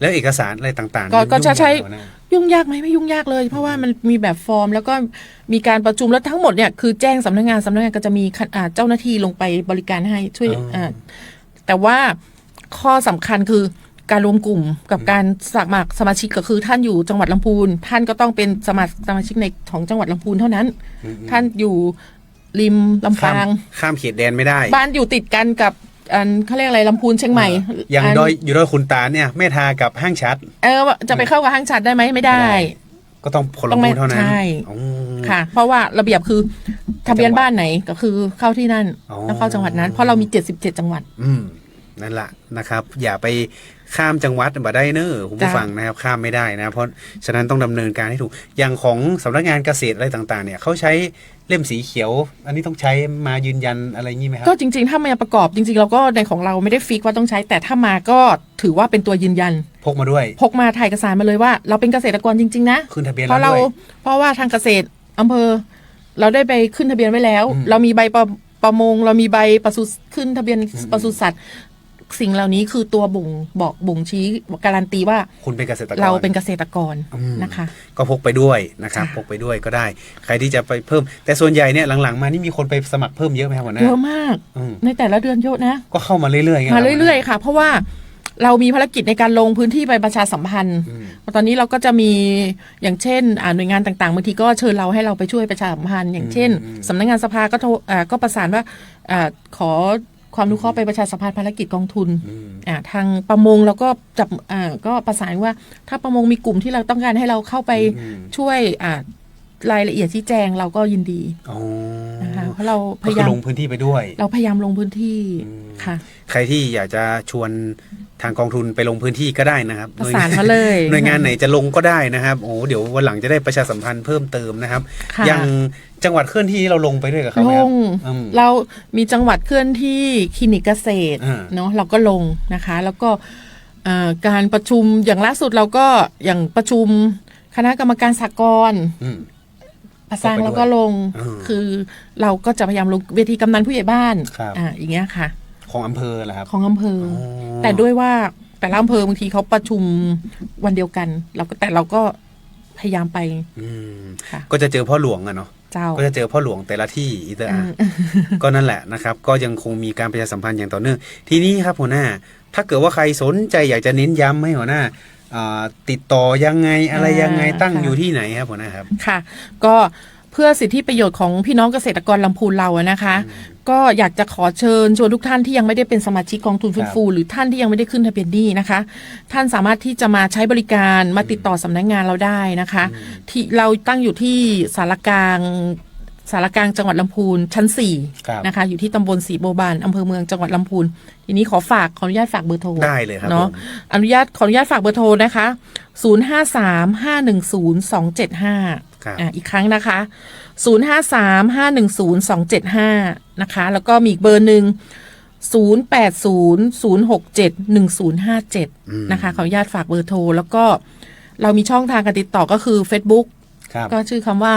แล้วเอกสารอะไรต่างๆก็จะใช้ยุ่งยากไหมไม่ยุ่งยากเลยเพราะว่ามันมีแบบฟอร์มแล้วก็มีการประชุมแล้วทั้งหมดเนี่ยคือแจ้งสำนักงานก็จะมีเจ้าหน้าที่ลงไปบริการให้ช่วยแต่ว่าข้อสำคัญคือการรวมกลุ่มกับการสมัครสมาชิกก็คือท่านอยู่จังหวัดลำพูนท่านก็ต้องเป็นสมาชิกในของจังหวัดลำพูนเท่านั้นท่านอยู่ริมลำปางข้ามเขตแดนไม่ได้บ้านอยู่ติดกันกับเขาเรียกอะไรลำพูนเชียงใหม่อย่างอยู่ดอยขุนตาลเนี่ยแม่ทากับห้างชัดจะไปเข้ากับห้างชัดได้ไหมไม่ได้ก็ต้องคนลำพูนเท่านั้นใช่ค่ะเพราะว่าระเบียบคือทะเบียนบ้านไหนก็คือเข้าที่นั่นแล้วเข้าจังหวัดนั้นเพราะเรามี77 จังหวัดนั่นแหละนะครับอย่าไปข้ามจังหวัดมาได้เนอะคุณผู้ฟังนะครับข้ามไม่ได้นะเพราะฉะนั้นต้องดำเนินการให้ถูกอย่างของสำนักงานเกษตรอะไรต่างๆเนี่ยเขาใช้เล่มสีเขียวอันนี้ต้องใช้มายืนยันอะไรงี้ไหมครับก็จริงๆถ้ามาประกอบจริงๆเราก็ในของเราไม่ได้ฟิกว่าต้องใช้แต่ถ้ามาก็ถือว่าเป็นตัวยืนยันพกมาด้วยพกมาถ่ายเอกสารมาเลยว่าเราเป็นเกษตรกรจริงๆนะขึ้นทะเบียนเพราะว่าทางเกษตรอำเภอเราได้ไปขึ้นทะเบียนไว้แล้วเรามีใบประมงเรามีใบขึ้นทะเบียนปศุสัตว์ สิ่งเหล่านี้คือตัวบ่งชี้การันตีว่า คุณเป็นเกษตรกร เราเป็นเกษตรกร อืม นะคะ ก็พกไปด้วยนะครับ ค่ะ พกไปด้วยก็ได้ ใครที่จะไปเพิ่ม แต่ส่วนใหญ่เนี่ยหลังๆมานี่มีคนไปสมัครเพิ่มเยอะไหมครับหัวหน้า เยอะมาก อืม ในแต่ละเดือนเยอะนะ ก็เข้ามาเรื่อยๆไง มาเรื่อยๆค่ะ เพราะว่าเรามีภารกิจในการลงพื้นที่ไปประชาสัมพันธ์ ตอนนี้เราก็จะมีอย่างเช่นหน่วยงานต่างๆบางทีก็เชิญเราให้เราไปช่วยประชาสัมพันธ์อย่างเช่นสำนักงานสภาก็ประสานว่าขอความอนุเคราะห์ไปประชาสัมพันธ์ภารกิจกองทุนทางประมงเราก็จับก็ประสานว่าถ้าประมงมีกลุ่มที่เราต้องการให้เราเข้าไปช่วยรายละเอียดชี้แจงเราก็ยินดี อ๋อ นะคะเพราะเราพ ก็ ยา คื ยา อ ม ลงพื้นที่ไปด้วย เราพยายามลงพื้นที่ค่ะ ใครที่อยากจะชวนทางกองทุนไปลงพื้นที่ก็ได้นะครับ ประสานมาเลย หน่วยงานไหนจะลงก็ได้นะครับโอ้เดี๋ยววันหลังจะได้ประชาสัมพันธ์เพิ่มเติมนะครับ ค่ะ อย่างจังหวัดเคลื่อนที่เราลงไปด้วยกับเขา ล ไหมครับ ง อืม เรามีจังหวัดเคลื่อนที่คลินิกเกษตร อ่า เนาะเราก็ลงนะคะ แล้วก็การประชุมอย่างล่าสุดเราก็อย่างประชุมคณะกรรมการสหกรณ์ อืม ประสานเราก็ลง อืม คือเราก็จะพยายามลงเวทีกำนันผู้ใหญ่บ้าน ครับ อย่างเงี้ยค่ะ ของอำเภอเหรอครับ ของอำเภออ อ แต่ด้วยว่าแต่ละอำเภอบางทีเขาประชุมวันเดียวกันแต่เราก็พยายามไป อืม ค่ะ ก็จะเจอพ่อหลวงอะเนาะ เจ้า ก็จะเจอพ่อหลวงแต่ละที่อีเตอร์อะก็นั่นแหละนะครับ ก็ยังคงมีการประชาสัมพันธ์อย่างต่อเนื่อง ทีนี้ครับหัวหน้า ถ้าเกิดว่าใครสนใจอยากจะเน้นย้ำให้หัวหน้าติดต่อยังไงอะไรยังไงตั้ง ค่ะ อยู่ที่ไหนครับหัวหน้าครับ ค่ะ ก็เพื่อสิทธิประโยชน์ของพี่น้องเกษตรกรลำพูนเราอะนะคะ ก็อยากจะขอเชิญชวนทุกท่านที่ยังไม่ได้เป็นสมาชิกกองทุนฟื้นฟูหรือท่านที่ยังไม่ได้ขึ้นทะเบียนหนี้นะคะ ท่านสามารถที่จะมาใช้บริการมาติดต่อสำนักงานเราได้นะคะ ที่เราตั้งอยู่ที่สารกลางจังหวัดลำพูนชั้น ครับ 4นะคะอยู่ที่ตำบลศรีโบบานอำเภอเมืองจังหวัดลำพูนทีนี้ขออนุญาตฝากเบอร์โทร ได้เลยครับ เนาะ ผม ขออนุญาตฝากเบอร์โทรนะคะ053-510-275ครับ อีกครั้งนะคะ 053-510-275 นะคะ แล้วก็มีอีกเบอร์หนึ่ง080-067-1057 นะคะ ขออนุญาตฝากเบอร์โทร แล้วก็เรามีช่องทางการติดต่อก็คือ Facebook ครับ ก็ชื่อคำว่า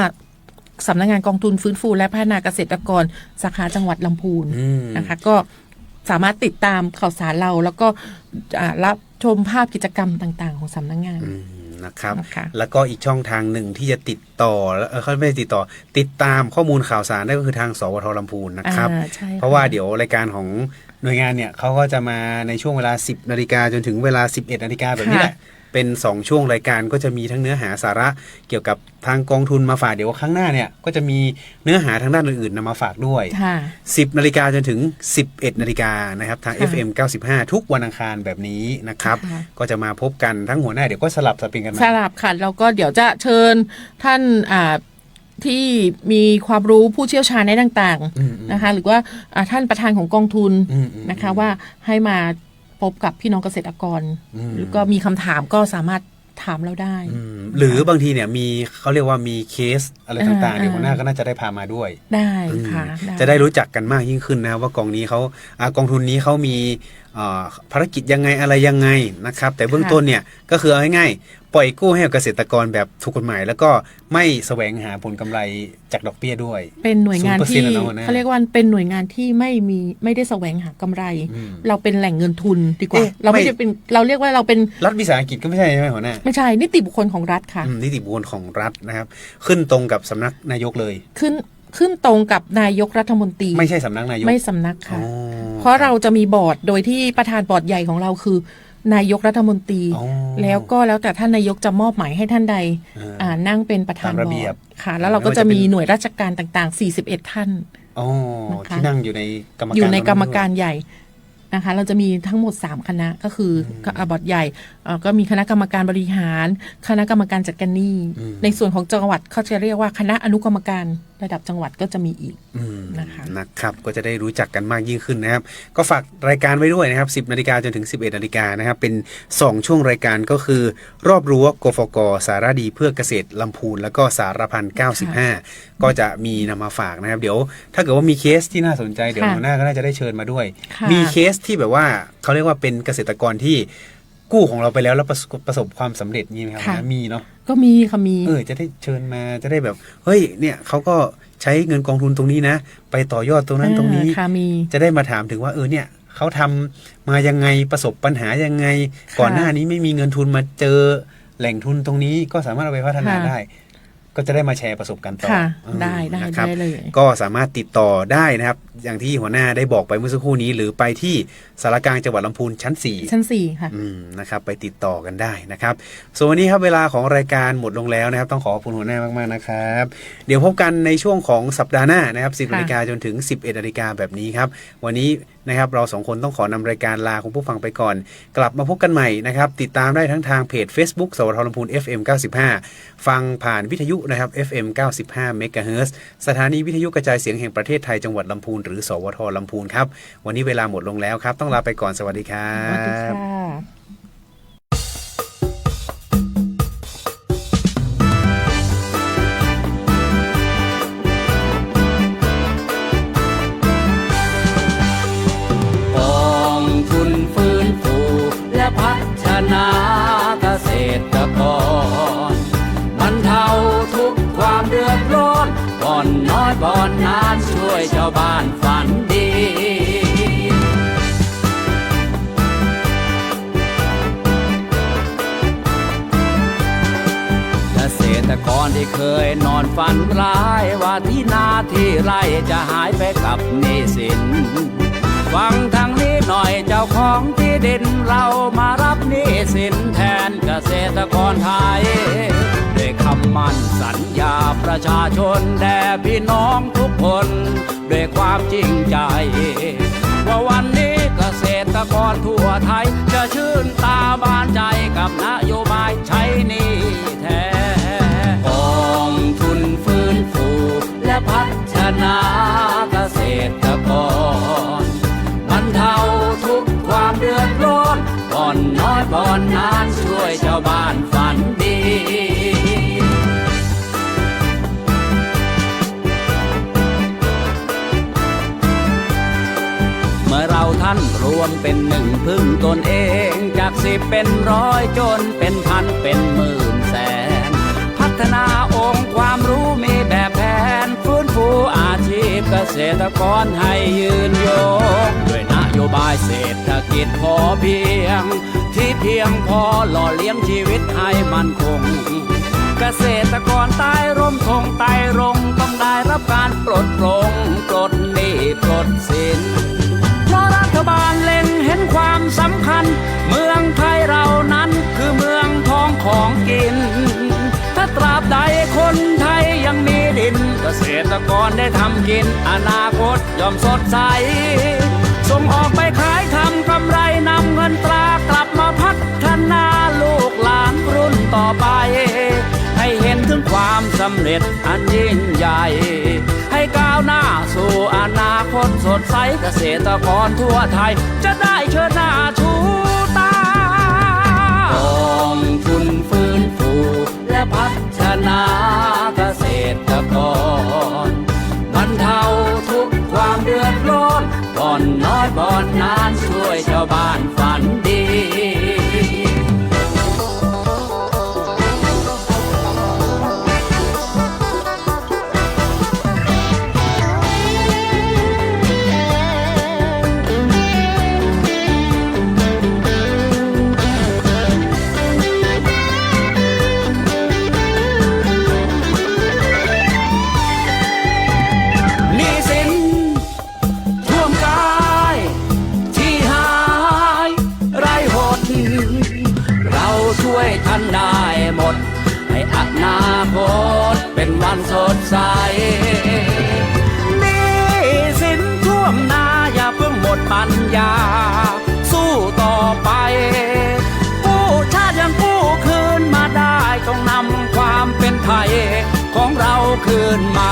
สำนักงานกองทุนฟื้นฟูและพัฒนาเกษตรกรสาขาจังหวัดลำพูน อืม นะคะ ก็สามารถติดตามข่าวสารเรา แล้วก็รับชมภาพกิจกรรมต่างๆ ของสำนักงาน นะครับ นะคะ แล้วก็อีกช่องทางหนึ่งที่จะติดต่อเขาไม่ได้ติดต่อ ติดตามข้อมูลข่าวสารได้ก็คือทางสวทลำพูนนะครับ ใช่ค่ เพราะว่าเดี๋ยวรายการของหน่วยงานเนี่ยเขาก็จะมาในช่วงเวลา 10 นาฬิกาจนถึงเวลา 11 นาฬิกาแบบนี้แหละ เป็น 2 ช่วงรายการก็จะมีทั้งเนื้อหาสาระเกี่ยวกับทางกองทุนมาฝากเดี๋ยวครั้งหน้าเนี่ยก็จะมีเนื้อหาทางด้านอื่นๆนำมาฝากด้วย ค่ะ 10 นาฬิกาจนถึง 11 นาฬิกานะครับทาง ค่ะ FM 95 ทุกวันอังคารแบบนี้นะครับ ค่ะ ก็จะมาพบกันทั้งหัวหน้าเดี๋ยวก็สลับสับเปลี่ยนกันมา สลับค่ะแล้วก็เดี๋ยวจะเชิญท่านที่มีความรู้ผู้เชี่ยวชาญในต่าง อืม ๆนะคะ หรือว่าท่านประธานของกองทุน อืม นะคะว่าให้มาพบกับพี่น้องเกษตรกร หรือก็มีคำถามก็สามารถถามเราได้ หรือบางทีเนี่ยมีเขาเรียกว่ามีเคสอะไรต่างๆเดี๋ยวหัวหน้าก็น่าจะได้พามาด้วย ได้ค่ะ จะได้รู้จักกันมากยิ่งขึ้นนะครับว่ากองนี้เขากองทุนนี้เขามีภารกิจยังไงอะไรยังไงนะครับ แต่เบื้องต้นเนี่ยก็คือเอาง่ายๆปล่อยกู้ให้กับเกษตรกรแบบถูกกฎหมาย แล้วก็ไม่แสวงหาผลกำไรจากดอกเบี้ยด้วย เป็นหน่วยงานที่ 0%นะหัวหน้า เขาเรียกว่าเป็นหน่วยงานที่ไม่ได้แสวงหากำไร เราเป็นแหล่งเงินทุนดีกว่า เอ๊ะ เราไม่ได้เป็นเราเรียกว่าเราเป็น รัฐวิสาหกิจก็ไม่ใช่ใช่ไหมหัวหน้า ไม่ใช่นิติบุคคลของรัฐค่ะ นิติบุคคลของรัฐนะครับ ขึ้นตรงกับสำนักนายกเลย ขึ้นตรงกับนายกรัฐมนตรี ไม่ใช่สำนักนายก ไม่สำนัก อ๋ ค่ะ อ เพราะเราจะมีบอร์ดโดยที่ประธานบอร์ดใหญ่ของเราคือ นายกรัฐมนตรี อ๋อ แล้วก็แล้วแต่ท่านนายกจะมอบหมายให้ท่านใด นั่งเป็นประธาน ตามระ บ เบี อย ร์ บ ดค่ะ แล้วเราก็จะมีหน่วยราชการต่างๆ 41 ท่าน อ๋อ นะคะ ที่นั่งอยู่ในกรรมการ อยู่ในกรรมการใหญ่นะคะ เราจะมีทั้งหมด 3 คณะก็คือบอร์ดใหญ่ก็มีคณะกรรมการบริหาร คณะกรรมการจัดการหนี้ในส่วนของจังหวัดเขาจะเรียกว่าคณะอนุกรรมการระดับจังหวัดก็จะมีอีก นะคะ นะครับก็จะได้รู้จักกันมากยิ่งขึ้นนะครับ ก็ฝากรายการไว้ด้วยนะครับ 10 นาฬิกาจนถึง 11 นาฬิกานะครับเป็น 2 ช่วงรายการก็คือ รอบรั้วกฟกสารดีเพื่อเกษตรลำพูนแล้วก็สารพัน95 ก็จะมีนำมาฝากนะครับ เดี๋ยวถ้าเกิดว่ามีเคสที่น่าสนใจเดี๋ยว ค่ะ หัวหน้าก็น่าจะได้เชิญมาด้วย ค่ะ มีเคสที่แบบว่าเขาเรียกว่าเป็นเกษตรกรที่กู้ของเราไปแล้วประสบความสำเร็จนี่ไหมครับ ค่ะ มีเนาะ ก็มีค่ะมี จะได้เชิญมาจะได้แบบเฮ้ยเนี่ยเขาก็ใช้เงินกองทุนตรงนี้นะ ไปต่อยอดตรงนั้นตรงนี้ ค่ะมี จะได้มาถามถึงว่าเนี่ย เขาทำมายังไงประสบปัญหายังไงก่อนหน้านี้ไม่มีเงินทุนมาเจอแหล่งทุนตรงนี้ก็สามารถเอาไปพัฒนาได้ก็จะได้มาแชร์ประสบการณ์ต่อได้นะครับ ได้เลยก็สามารถติดต่อได้นะครับอย่างที่หัวหน้าได้บอกไปเมื่อสักครู่นี้หรือไปที่สารกลางจังหวัดลำพูนชั้น4ค่ะนะครับไปติดต่อกันได้นะครับส่วนวันนี้ครับเวลาของรายการหมดลงแล้วนะครับต้องขอบคุณหัวหน้ามากๆนะครับเดี๋ยวพบกันในช่วงของสัปดาห์หน้านะครับ10 นาฬิกาจนถึง11 นาฬิกาแบบนี้ครับวันนี้นะครับเรา2คนต้องขอนำรายการลาคุณผู้ฟังไปก่อนกลับมาพบกันใหม่นะครับติดตามได้ทั้งทางเพจ Facebook สวทลำพูน FM 95ฟังผ่านวิทยุนะครับ FM 95 เมกะเฮิรตซ์สถานีวิทยุกระจายเสียงแห่งประเทศไทยจังหวัดลำพูนหรือสวทลำพูนครับวันนี้เวลาหมดลงแล้วครับต้องลาไปก่อนสวัสดีครับสวัสดีค่ะพัฒนาเกษตรกรบรรเทาทุกความเดือดร้อนก่อนน้อยก่อนนานช่วยชาวบ้านฝันดีเกษตรกรที่เคยนอนฝันร้ายว่าที่นาที่ไร่จะหายไปกับหนี้สินฟังทางนี้หน่อยเจ้าของที่ดินเรามารับหนี้สินแทนเกษตรกรไทยด้วยคำมั่นสัญญาประชาชนแด่พี่น้องทุกคนด้วยความจริงใจว่าวันนี้เกษตรกรทั่วไทยจะชื่นตาบานใจกับนโยบายใช้หนี้แทนกองทุนฟื้นฟูและพัฒนาเกษตรกรบรรเทาทุกความเดือดร้อนก่อนน้อยก่อนนานช่วยชาวบ้านฝันดีเมื่อเราท่านรวมเป็นหนึ่งพึ่งตนเองจาก10เป็นร้อยจนเป็นพันเป็นหมื่นแสนพัฒนาองค์ความรู้มีแบบแผนฟื้นฟูอาชีพเกษตรกรให้ยืนยงด้วยนโยบายเศรษฐกิจพอเพียงที่เพียงพอหล่อเลี้ยงชีวิตให้มั่นคงเกษตรกรใต้ร่มธงไต้รงต้องได้รับการปลดปลงปลดหนี้ปลดสินเพราะรัฐบาลเล็งเห็นความสำคัญเมืองไทยเรานั้นคือเมืองทองของกินถ้าตราบใดคนไทยยังมีดินเกษตรกรได้ทำกินอนาคตย่อมสดใสส่งออกไปขายทำกำไรนำเงินตรากลับมาพัฒนาลูกหลานรุ่นต่อไปให้เห็นถึงความสำเร็จอันยิ่งใหญ่ให้ก้าวหน้าสู่อนาคตสดใสเกษตรกรทั่วไทยจะได้เชิดหน้าชูตากองทุนฟื้นฟูและพัฒนาเกษตรกรบรรเทาทุกความเดือดร้อนก่อนน้อยก่อนนานช่วยชาวบ้านฝันดี เป็นวันสดใสหนี้สินท่วมนาอย่าเพิ่งหมดปัญญาสู้ต่อไปกู้ชาติยังกู้คืนมาได้ต้องนำความเป็นไทยของเราคืนมา